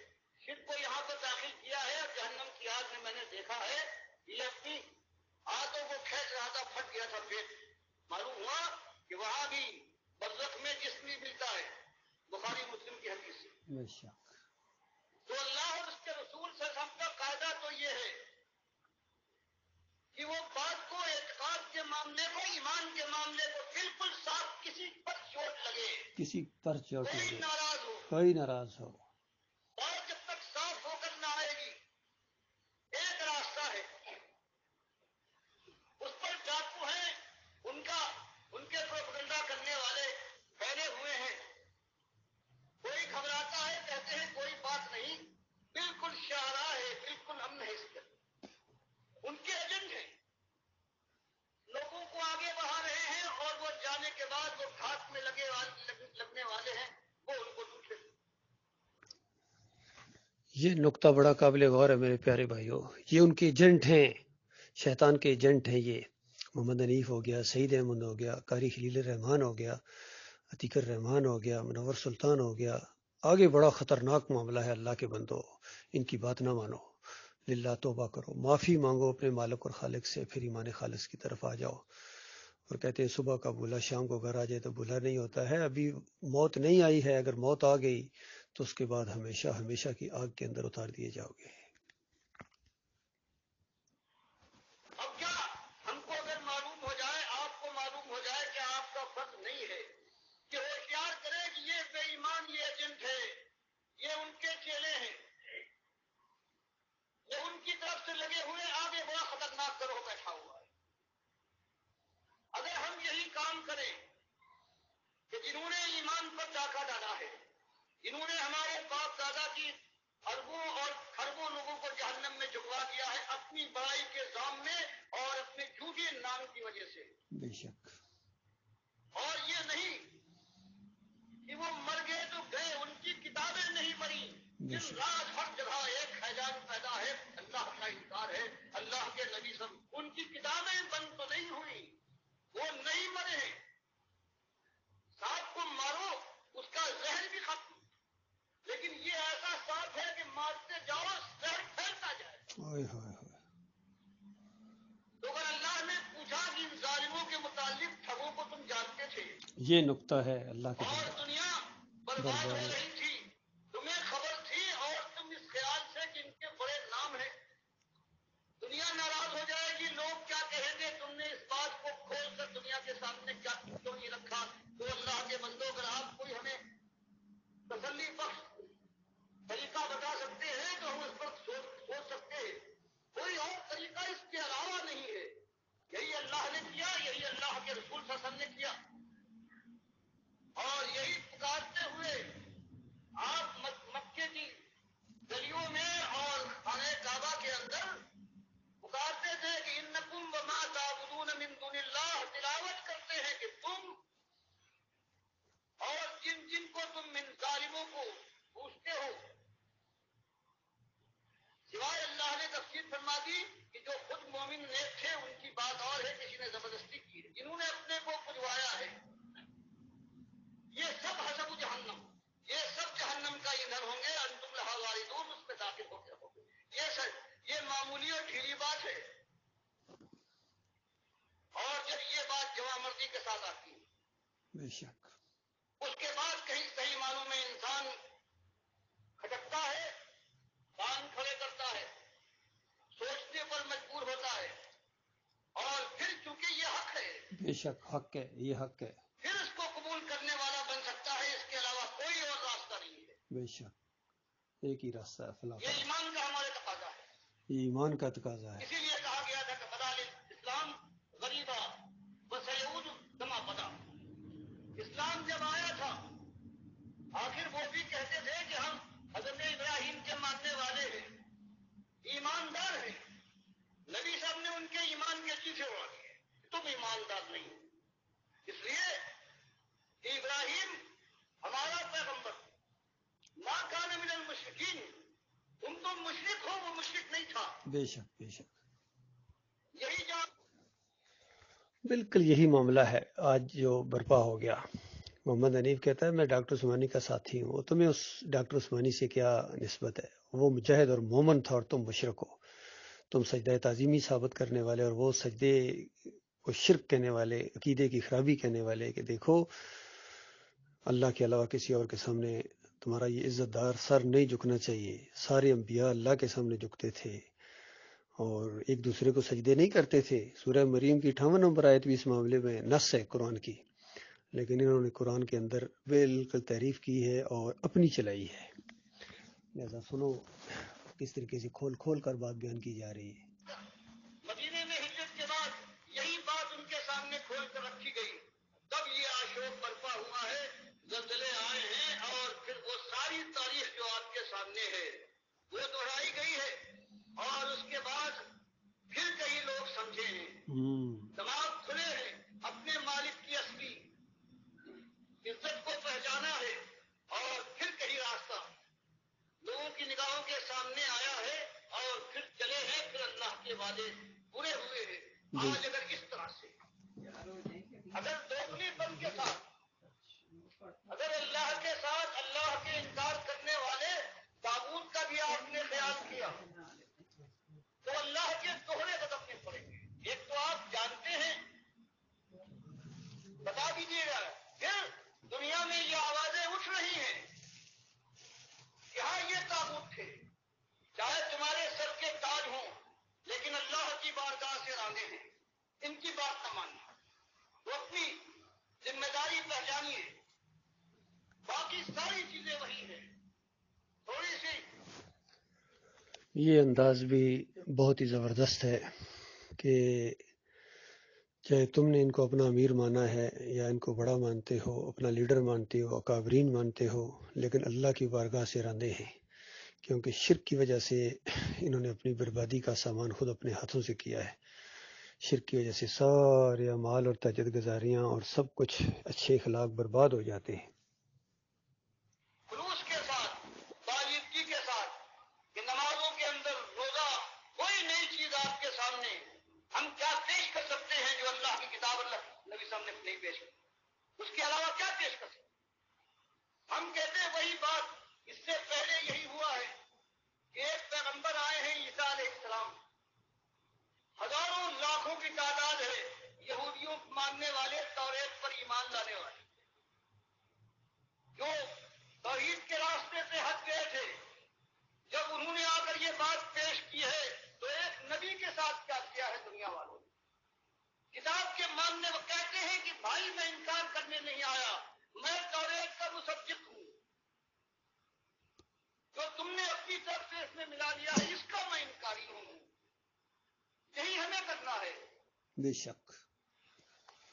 شرک کو یہاں پر داخل کیا ہے، اور جہنم کی آگ میں میں نے دیکھا ہے یہ اپنی آنتوں کو کھینچ رہا تھا، پھٹ گیا تھا پیٹ. معلوم ہوا کہ وہاں بھی برزخ میں جسم بھی ملتا ہے، بخاری مسلم کی حدیث سے. بے شک. تو اللہ اور اس کے رسول صلی اللہ علیہ وسلم کا قاعدہ تو یہ ہے کہ وہ بات کو، اعتقاد کے معاملے کو، ایمان کے معاملے کو بالکل صاف، کسی پر چوٹ لگے، کسی پر چوٹ کوئی لگے، ناراض ہو، کوئی ناراض ہو. اور جب تک صاف ہو کر نہ آئے گی. ایک راستہ ہے، اس پر ڈاکو ہیں، ان کے پروپیگنڈا کرنے والے پھیلے ہوئے ہیں. کوئی گھبراتا ہے، کہتے ہیں کوئی بات نہیں، بالکل شاہراہ ہے، بالکل امن ہے. اس پر ان کے ایجنٹ ہیں، لوگوں کو آگے بڑھا رہے ہیں، اور وہ جانے کے بعد وہ گھاٹ میں لگنے والے ہیں، وہ ان کو ڈھونڈ لیتے. یہ نقطہ بڑا قابل غور ہے میرے پیارے بھائیوں. یہ ان کے ایجنٹ ہیں، شیطان کے ایجنٹ ہیں. یہ محمد حنیف ہو گیا، سعید احمد ہو گیا، قاری خلیل الرحمان ہو گیا، عتیق الرحمان ہو گیا، منور سلطان ہو گیا. آگے بڑا خطرناک معاملہ ہے. اللہ کے بندو، ان کی بات نہ مانو، للہ توبہ کرو، معافی مانگو اپنے مالک اور خالق سے، پھر ایمان خالص کی طرف آ جاؤ. اور کہتے ہیں صبح کا بھولا شام کو گھر آ جائے تو بھولا نہیں ہوتا ہے. ابھی موت نہیں آئی ہے، اگر موت آ گئی تو اس کے بعد ہمیشہ ہمیشہ کی آگ کے اندر اتار دیے جاؤ گے. اب کیا ہم کو اگر معلوم ہو جائے، آپ کو معلوم ہو جائے کہ آپ کا فرض نہیں ہے کہ ہوشیار کرے کہ یہ بے ایمان، یہ ایجنٹ ہے، یہ ان کے چیلے ہیں، یہ ان کی طرف سے لگے ہوئے، آگے بڑا خطرناک گروہ بیٹھا ہوا ہے. اگر ہم یہی کام کریں کہ جنہوں نے ایمان پر ڈاکہ ڈالا ہے، جنہوں نے ہمارے باپ دادا کی اربوں اور خربوں لوگوں کو جہنم میں جھکوا دیا ہے اپنی بڑائی کے الزام میں اور اپنے جھوٹے نام کی وجہ سے. بے شک. اور یہ نہیں کہ وہ مر گئے تو گئے، ان کی کتابیں نہیں مری. بے دن شک. رات ہر جگہ ایک خیجان پیدا ہے، اللہ کا انکار ہے، اللہ کے نبی سب، ان کی کتابیں بند تو نہیں ہوئی، وہ نہیں مرے ہیں. سانپ کو مارو اس کا زہر بھی ختم، لیکن یہ ایسا سانپ ہے کہ مارتے جاؤ زہر پھیلتا جائے. اوئے ہوئے ہوئے. تو اگر اللہ نے پوچھا کہ ان ظالموں کے متعلق ٹھگوں کو تم جانتے تھے یہ نقطہ ہے اللہ کے اور بندو. دنیا برباد ہو رہی تھی، تمہیں خبر تھی، اور تم اس خیال سے کہ ان کے بڑے نام ہیں، دنیا ناراض ہو جائے گی، لوگ کیا کہیں گے، تم نے اس بات کو کھول کر دنیا کے سامنے کیا کیوں نہیں رکھا. تو اللہ کے بندوں، اگر آپ کوئی ہمیں تسلی بخش طریقہ بتا سکتے ہیں تو ہم اس پر سوچ سکتے ہیں. کوئی اور طریقہ اس کے علاوہ نہیں ہے. یہی اللہ نے کیا، یہی اللہ کے رسول صلی اللہ علیہ وسلم نے کیا، اور یہی پکارتے ہوئے آپ مکے کی گلیوں میں اور خانہ کعبہ کے اندر پکارتے تھے کہ انکم وما تعبدون من دون اللہ، تلاوت کرتے ہیں کہ تم اور جن جن کو تم من ظالموں کو پوچھتے ہو، سوائے اللہ نے تفسیر فرما دی کہ جو خود مومن نیک تھے ان کی بات اور ہے، کسی نے زبردستی کی ہے، جنہوں نے اپنے کو پجوایا ہے، یہ سب حسب جہنم، یہ سب جہنم کا ایندھن ہوں گے. انتم لہا واردون، اس میں داخل ہو کے ہوں گے. یہ معمولی اور ڈھیلی بات ہے. اور جب یہ بات جوامردی کے ساتھ آتی ہے، بے شک. اس کے بعد کہیں صحیح معنوں میں انسان کھٹکتا ہے، کان کھڑے کرتا ہے، سوچنے پر مجبور ہوتا ہے، اور پھر چونکہ یہ حق ہے، بے شک حق ہے، یہ حق ہے. پھر اس کو قبول کرنے والا بن سکتا ہے. اس کے علاوہ کوئی اور راستہ نہیں ہے. بے شک. ایک ہی راستہ ہے فلاح. یہ ایمان کا ہمارے تقاضا ہے. یہ ایمان کا تقاضا ہے. اسی لیے کہا گیا تھا کہ بدال اسلام غریبا وسیعود کما بدا، ایماندار ہیں. نبی صاحب نے ان کے ایمان کے چیزیں اڑا دیے. تم ایماندار نہیں. اس لیے ابراہیم ہمارا پیغمبر ما کان من المشرکین. تم تو مشرک ہو، وہ مشرک نہیں تھا. بے شک بے شک. یہی جان بالکل یہی معاملہ ہے آج جو برپا ہو گیا. محمد حنیف کہتا ہے میں ڈاکٹر عثمانی کا ساتھی ہوں. تمہیں اس ڈاکٹر عثمانی سے کیا نسبت ہے؟ وہ مجاہد اور مومن تھا اور تم مشرک ہو. تم سجدہ تعظیمی ثابت کرنے والے اور وہ سجدے کو شرک کہنے والے، عقیدے کی خرابی کہنے والے کہ دیکھو اللہ کے علاوہ کسی اور کے سامنے تمہارا یہ عزت دار سر نہیں جھکنا چاہیے. سارے انبیاء اللہ کے سامنے جھکتے تھے اور ایک دوسرے کو سجدے نہیں کرتے تھے. سورہ مریم کی 58 نمبر آیت بھی اس معاملے میں نص ہے قرآن کی، لیکن انہوں نے قرآن کے اندر بالکل تعریف کی ہے اور اپنی چلائی ہے. لہذا سنو کس طریقے سے کھول کھول کر بات بیان کی جا رہی ہے. مدینے میں ہجرت کے بعد یہی بات ان کے سامنے کھول کر رکھی گئی. تب یہ آشوب برپا ہوا ہے، زلزلے آئے ہیں، اور پھر وہ ساری تاریخ جو آپ کے سامنے ہے وہ دہرائی گئی ہے. اور اس کے بعد پھر کئی لوگ سمجھے ہیں، دماغ کھلے ہیں، اپنے مالک کی اصلی عزت کو پہچانا ہے. اور پھر کہیں راستہ لوگوں کی نگاہوں کے سامنے آیا ہے اور پھر چلے ہیں. پھر اللہ کے وعدے پورے ہوئے ہیں. آج اگر اس طرح سے اگر دوسری پن کے ساتھ اگر اللہ کے ساتھ اللہ کے انکار کرنے والے تابوت کا بھی آپ نے خیال کیا تو اللہ کے دوہرے بدلنے پڑیں گے. ایک تو آپ جانتے ہیں، بتا دیجیے گا. پھر دنیا میں یہ آوازیں اٹھ رہی ہیں کہ ہاں یہ تابوت تھے، چاہے تمہارے سر کے تاج ہوں لیکن اللہ کی بارگاہ سے راندے ہیں. ان کی بات نہ ماننا. وہ اپنی ذمہ داری پہچانیے. باقی ساری چیزیں وہی ہیں. تھوڑی سی یہ انداز بھی بہت ہی زبردست ہے کہ چاہے تم نے ان کو اپنا امیر مانا ہے یا ان کو بڑا مانتے ہو، اپنا لیڈر مانتے ہو، اکابرین مانتے ہو، لیکن اللہ کی بارگاہ سے راندے ہیں. کیونکہ شرک کی وجہ سے انہوں نے اپنی بربادی کا سامان خود اپنے ہاتھوں سے کیا ہے. شرک کی وجہ سے سارے اعمال اور تہجد گزاریاں اور سب کچھ اچھے اخلاق برباد ہو جاتے ہیں. خلوص کے ساتھ، بالیدگی کے ساتھ کہ نمازوں کے اندر روزہ کوئی نئی چیز آپ کے سامنے ہم کیا پیش کر سکتے ہیں جو اللہ کی کتاب اللہ نبی صاحب نے نہیں پیش کی. اس کے علاوہ کیا پیش کر سکتے؟ ہم کہتے ہیں وہی بات. اس سے پہلے یہی ہوا ہے کہ ایک پیغمبر آئے ہیں عیسیٰ علیہ السلام. ہزاروں لاکھوں کی تعداد ہے یہودیوں ماننے والے، توریت پر ایمان لانے والے جو توحید کے راستے سے ہٹ گئے تھے. جب انہوں نے آ کر یہ بات پیش کی ہے تو ایک نبی کے ساتھ کیا کیا ہے دنیا والوں نے. کتاب کے ماننے وہ کہتے ہیں کہ بھائی میں انکار کرنے نہیں آیا، میں توریت کا مصدق ہوں. جو تم نے اپنی طرف سے اس میں ملا دیا ہے اس کا میں انکاری ہوں. یہی ہمیں کرنا ہے. بے شک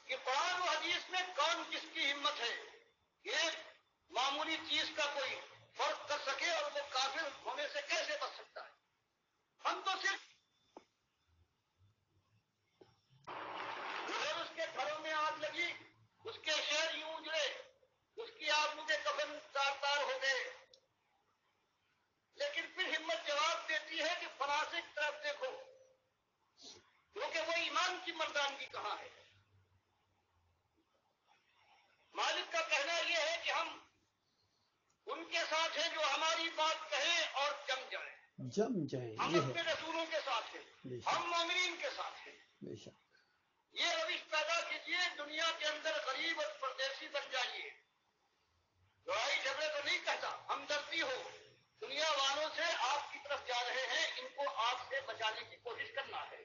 کہ قرآن و حدیث میں کون کس کی ہمت ہے ایک معمولی چیز کا کوئی فرق کر سکے اور وہ کافر ہونے سے کیسے بچ سکتا ہے. ہم تو صرف اگر اس کے گھروں میں آگ لگی، اس کے شہر یوں اجڑے، اس کی آبرو کے کفن تار تار ہو گئے، لیکن پھر ہمت جواب دیتی ہے کہ فلاسفے کی طرف دیکھو کیونکہ وہ ایمان کی مردانگی کہاں ہے. مالک کا کہنا یہ ہے کہ ہم ان کے ساتھ ہیں جو ہماری بات کہیں اور جم جائیں. ہم اپنے رسولوں کے ساتھ ہیں، ہم مومنین کے ساتھ ہیں. بے شک یہ روش پیدا کیجیے. دنیا کے اندر غریب اور پردیسی بن جائیے. لڑائی جھگڑے تو نہیں کہتا، ہمدردی ہو. دنیا والوں سے آپ کی طرف جا رہے ہیں، ان کو آپ سے بچانے کی کوشش کرنا ہے.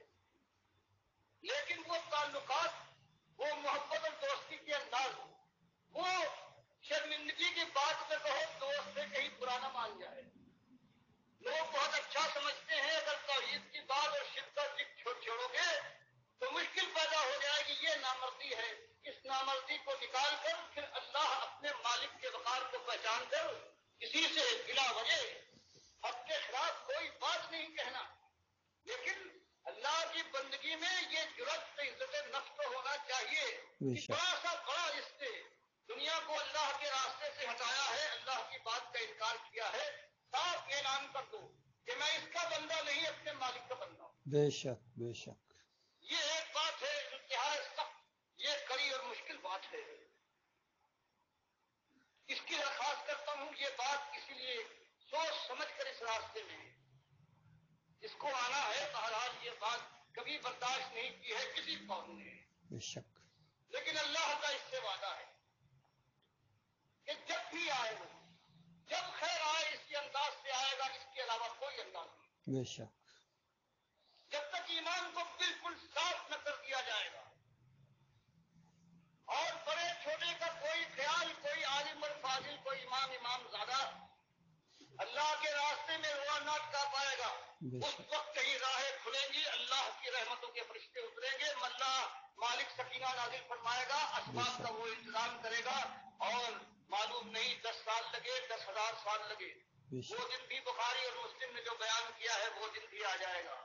لیکن وہ تعلقات، وہ محبت اور دوستی کے انداز، وہ شرمندگی کی بات میں کہو دوست سے کہیں پرانا مان جائے. لوگ بہت اچھا سمجھتے ہیں اگر توحید کی بات اور شرک کا ذکر چھوڑو گے تو مشکل پیدا ہو جائے گی. یہ نامردی ہے. اس نامردی کو نکال کر پھر اللہ اپنے مالک کے وقار کو پہچان کر کسی سے بلا وجہ حق کے خلاف کوئی بات نہیں کہنا. بے کہ شک بڑا سا بڑا اس نے دنیا کو اللہ کے راستے سے ہٹایا ہے، اللہ کی بات کا انکار کیا ہے. صاف اعلان کر دو کہ میں اس کا بندہ نہیں، اپنے مالک کا بندہ ہوں. بے شک بے شک یہ ایک بات ہے انتہائی سخت، یہ کڑی اور مشکل بات ہے. اس کی درخواست کرتا ہوں، یہ بات اسی لیے سوچ سمجھ کر اس راستے میں اس کو آنا ہے. بہرحال یہ بات کبھی برداشت نہیں کی ہے کسی قوم نے، بے شک لیکن اللہ کا اس سے وعدہ ہے کہ جب بھی آئے وہ، جب خیر آئے اسی انداز سے آئے گا، اس کے علاوہ کوئی انداز نہیں. بے شک جب تک ایمان کو بالکل صاف نہ کر دیا جائے گا اور بڑے چھوٹے کا کوئی خیال، کوئی عالم اور فاضل، کوئی امام زیادہ اللہ کے راستے میں ہوا نہ کر پائے گا، بے اس شک وقت کہیں راہیں کھلیں گی، اللہ کی رحمتوں کے فرشتے اتریں گے، اللہ مالک سکینہ نازل فرمائے گا، اسباب کا وہ انتظام کرے گا، اور معلوم نہیں 10 سال لگے، 10,000 سال لگے، بے وہ شک دن بھی بخاری اور مسلم نے جو بیان کیا ہے وہ دن بھی آ جائے گا.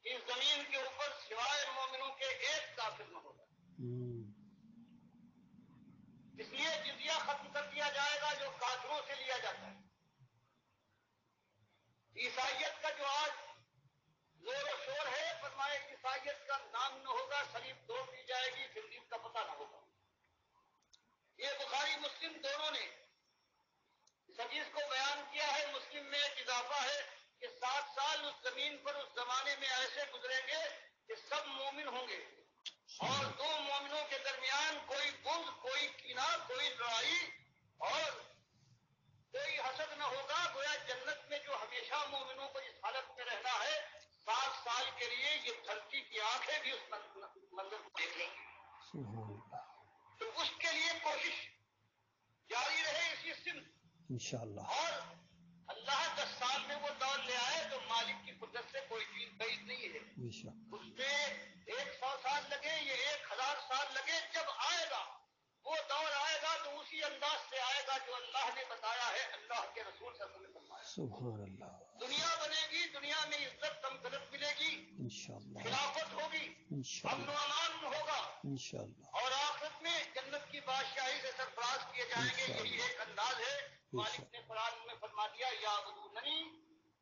اس زمین کے اوپر سوائے مومنوں کے ایک کافر نہ ہوگا. اس لیے جزیہ ختم کر دیا جائے گا جو کافروں سے لیا جاتا ہے. عیسائیت کا جو آج زور و شور ہے، فرمائے عیسائیت کا نام نہ ہوگا، صلیب توڑ دی جائے گی، پھر دین کا پتہ نہ ہوگا. یہ بخاری مسلم دونوں نے اس حدیث کو بیان کیا ہے. مسلم میں ایک اضافہ ہے کہ 7 سال اس زمین پر اس زمانے میں ایسے گزریں گے کہ سب مومن ہوں گے، اور دو مومنوں کے درمیان کوئی بغض، کوئی کینہ، کوئی لڑائی اور کوئی حسد نہ ہوگا. گویا جنت میں جو ہمیشہ مومنوں کو اس حالت میں رہنا ہے، 7 سال کے لیے یہ دھرتی کی آنکھیں بھی اس منظر کو دیکھ لیں گی. سبحان اللہ تو اس کے لیے کوشش جاری رہے اسی سمت. انشاءاللہ اور اللہ 10 سال میں وہ دور لے آئے تو مالک کی قدرت سے کوئی چیز بعید نہیں ہے. بے شک اس میں 100 سال لگے، یہ 1000 سال لگے، جب آئے گا وہ دور آئے گا تو اسی انداز سے آئے گا جو اللہ نے بتایا ہے، اللہ کے رسول صلی اللہ علیہ وسلم نے فرمایا. سبحان اللہ دنیا بنے گی، دنیا میں عزت تمکنت ملے گی، انشاءاللہ خلافت ہوگی، امن و انشاءاللہ امان ہوگا، انشاءاللہ اور آخرت میں جنت کی بادشاہی سے سرفراز کیے جائیں گے. یہی انشاءاللہ ایک انداز ہے. بے مالک شک نے قرآن میں فرما دیا، یا بدوننی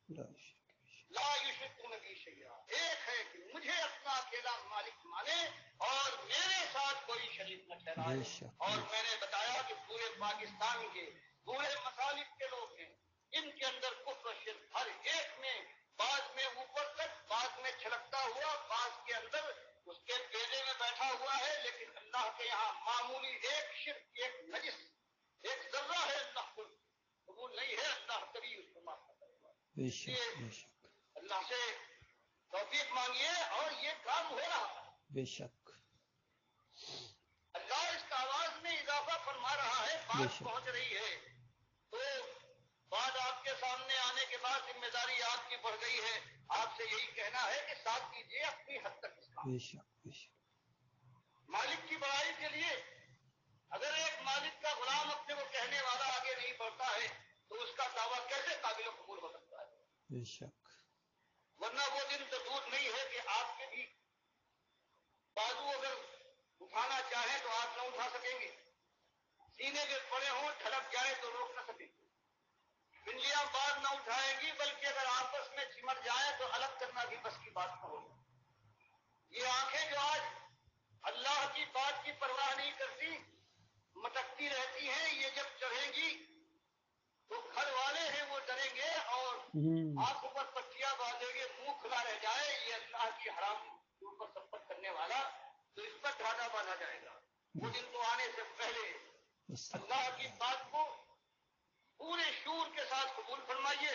لا شک بے شک لا یشرکون بی شیئا. ایک ہے کہ مجھے اپنا اکیلا مالک مانے اور میرے ساتھ کوئی شریک نہ ٹھہرائے. بے شک اور بے میں نے بتایا کہ پورے پاکستان کے پورے ممالک کے لوگ ہیں، ان کے اندر کفر و شرک ہر ایک میں، بعض میں اوپر تک، بعض میں چھلکتا ہوا، بعض کے اندر اس کے بیلے میں بیٹھا ہوا ہے. لیکن اللہ کے یہاں معمولی ایک شرک، ایک نجس، ایک ذرہ ہے، اللہ کو قبول نہیں ہے. اللہ کبھی اس کو معاف کرے گا. بے شک بے شک اللہ سے توفیق مانگیے، اور یہ کام ہو رہا ہے. بے شک اللہ اس کا آواز میں اضافہ فرما رہا ہے، بے بات شک پہنچ رہی ہے. تو بات آپ کے سامنے آنے کے بعد ذمہ داری آپ کی بڑھ گئی ہے. آپ سے یہی کہنا ہے کہ ساتھ دیجیے اپنی حد تک اس کا. بے شک بے شک مالک کی بڑائی کے لیے اگر ایک مالک کا غلام اپنے کو کہنے والا آگے نہیں بڑھتا ہے تو اس کا دعویٰ کیسے قابل قبول ہو سکتا ہے؟ بے شک ورنہ وہ دن تو دور نہیں ہے کہ آپ کے بھی بازو اگر اٹھانا چاہیں تو آپ نہ اٹھا سکیں گے، سینے کے پڑے ہوں ڈھلک جائے تو روک نہ سکیں گے، پنڈلیاں باز نہ اٹھائیں گی، بلکہ اگر آپس میں چمٹ جائیں تو الگ کرنا بھی بس کی بات نہ ہوگی. یہ آنکھیں جو آج اللہ کی بات کی پرواہ نہیں کرتی، مٹکتی رہتی ہیں، یہ جب چڑھیں گی تو گھر والے ہیں وہ ڈریں گے اور آنکھوں پر پٹیاں باندھیں گے، منہ کھلا رہ جائے یہ اللہ کی حرام اوپر سفر کرنے والا، تو اس پر ڈھانا باندھا جائے گا. وہ دن کو آنے سے پہلے اللہ کی بات کو پورے شور کے ساتھ قبول فرمائیے.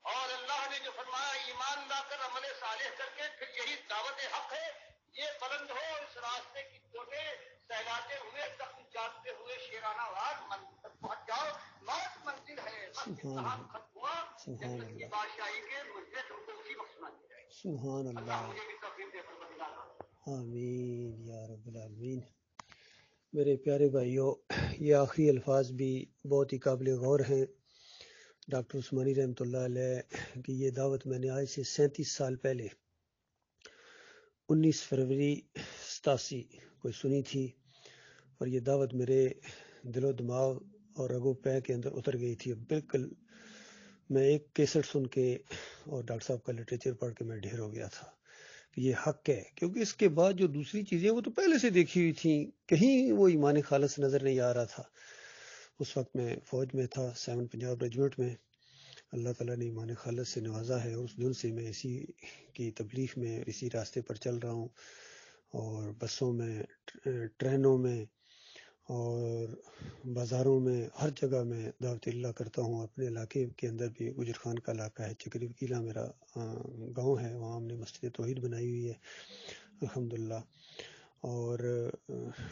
اور اللہ نے جو فرمایا ایمان لا کر عمل صالح کر کے پھر یہی دعوت حق ہے، یہ بلند ہو اس راستے کی چوٹیں سہلاتے ہوئے، زخم چاٹتے ہوئے شیرانہ وار منزل تک پہنچ جاؤ. موت منزل ہے، بس امتحان ختم ہوا، جنت کی بادشاہی کے مجھے تم کو اسی وقت سنا دی جائے گی. سبحان اللہ اللہ مجھے بھی توفیق دے کر بدلا. آمین یا رب العالمین. میرے پیارے بھائیوں، یہ آخری الفاظ بھی بہت ہی قابل غور ہیں. ڈاکٹر عثمانی رحمۃ اللہ علیہ کی یہ دعوت میں نے آج سے 37 سال پہلے 19 فروری 87 کوئی سنی تھی، اور یہ دعوت میرے دل و دماغ اور رگ و پے کے اندر اتر گئی تھی. بالکل میں ایک کیسٹ سن کے اور ڈاکٹر صاحب کا لٹریچر پڑھ کے میں ڈھیر ہو گیا تھا کہ یہ حق ہے، کیونکہ اس کے بعد جو دوسری چیزیں وہ تو پہلے سے دیکھی ہوئی تھیں، کہیں وہ ایمان خالص نظر نہیں آ رہا تھا. اس وقت میں فوج میں تھا، 7 پنجاب ریجمنٹ میں. اللہ تعالیٰ نے ایمان خالص سے نوازا ہے، اس دن سے میں اسی کی تبلیغ میں اسی راستے پر چل رہا ہوں، اور بسوں میں، ٹرینوں میں اور بازاروں میں، ہر جگہ میں دعوت اللہ کرتا ہوں. اپنے علاقے کے اندر بھی گجر خان کا علاقہ ہے، چکری وکیلا میرا گاؤں ہے، وہاں ہم نے مسجد توحید بنائی ہوئی ہے الحمدللہ. اور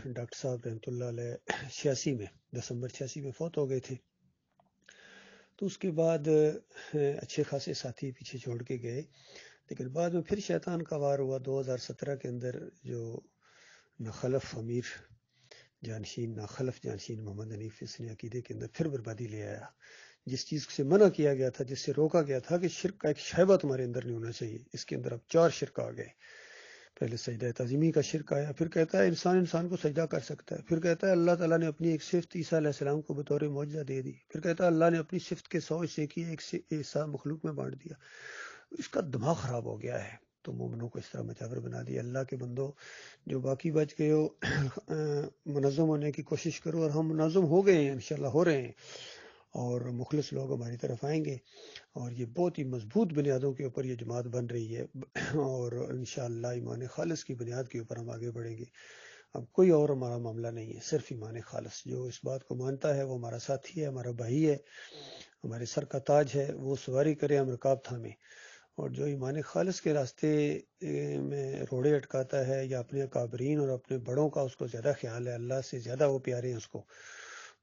ڈاکٹر صاحب رحمۃ اللہ علیہ 86 میں، دسمبر 86 میں فوت ہو گئے تھے. تو اس کے بعد اچھے خاصے ساتھی پیچھے چھوڑ کے گئے، لیکن بعد میں پھر شیطان کا وار ہوا. 2017 کے اندر جو ناخلف امیر جانشین، ناخلف جانشین محمد حنیف، اس نے عقیدے کے اندر پھر بربادی لے آیا. جس چیز سے منع کیا گیا تھا، جس سے روکا گیا تھا کہ شرک کا ایک شائبہ تمہارے اندر نہیں ہونا چاہیے، اس کے اندر اب 4 شرک آ گئے. پہلے سجدہ تعظیمی کا شرک آیا، پھر کہتا ہے انسان کو سجدہ کر سکتا ہے، پھر کہتا ہے اللہ تعالیٰ نے اپنی ایک صفت عیسیٰ علیہ السلام کو بطور معجزہ دے دی، پھر کہتا ہے اللہ نے اپنی صفت کے 100 حصے کیے، ایک حصہ مخلوق میں بانٹ دیا. اس کا دماغ خراب ہو گیا ہے. تو مومنوں کو اس طرح مجاور بنا دیا. اللہ کے بندو جو باقی بچ گئے ہو، منظم ہونے کی کوشش کرو، اور ہم منظم ہو گئے ہیں، انشاءاللہ ہو رہے ہیں، اور مخلص لوگ ہماری طرف آئیں گے، اور یہ بہت ہی مضبوط بنیادوں کے اوپر یہ جماعت بن رہی ہے، اور انشاءاللہ ایمان خالص کی بنیاد کے اوپر ہم آگے بڑھیں گے. اب کوئی اور ہمارا معاملہ نہیں ہے، صرف ایمان خالص. جو اس بات کو مانتا ہے وہ ہمارا ساتھی ہے، ہمارا بھائی ہے، ہمارے سر کا تاج ہے. وہ سواری کرے، ہم رکاب تھامیں. اور جو ایمان خالص کے راستے میں روڑے اٹکاتا ہے، یا اپنے اکابرین اور اپنے بڑوں کا اس کو زیادہ خیال ہے، اللہ سے زیادہ وہ پیارے ہیں اس کو،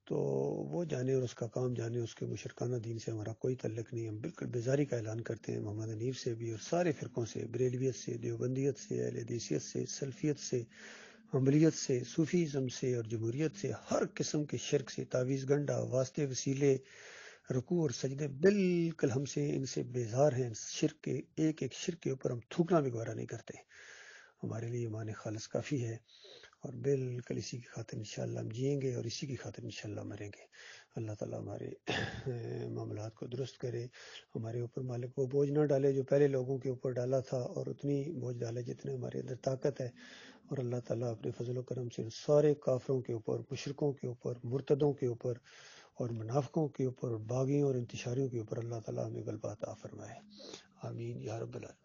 تو وہ جانے اور اس کا کام جانے. اس کے مشرکانہ دین سے ہمارا کوئی تعلق نہیں. ہم بالکل بیزاری کا اعلان کرتے ہیں محمد حنیف سے بھی، اور سارے فرقوں سے، بریلویت سے، دیوبندیت سے، اہل حدیثیت سے، سلفیت سے، حنبلیت سے، صوفیزم سے اور جمہوریت سے. ہر قسم کے شرک سے، تعویذ گنڈا، واسطے وسیلے، رکوع اور سجدے، بالکل ہم سے ان سے بیزار ہیں. شرک کے ایک شرک کے اوپر ہم تھوکنا بھی گوارا نہیں کرتے. ہمارے لیے ایمان خالص کافی ہے، اور بالکل اسی کی خاطر انشاءاللہ ہم جئیں گے، اور اسی کی خاطر انشاءاللہ مریں گے. اللہ تعالیٰ ہمارے معاملات کو درست کرے. ہمارے اوپر مالک وہ بوجھ نہ ڈالے جو پہلے لوگوں کے اوپر ڈالا تھا، اور اتنی بوجھ ڈالے جتنے ہمارے اندر طاقت ہے. اور اللہ تعالیٰ اپنے فضل و کرم سے ان سارے کافروں کے اوپر، مشرکوں کے اوپر، مرتدوں کے اوپر اور منافقوں کے اوپر، اور باغیوں اور انتشاریوں کے اوپر اللہ تعالیٰ ہمیں غلبہ عطا فرمائے. آمین یا رب العالمین.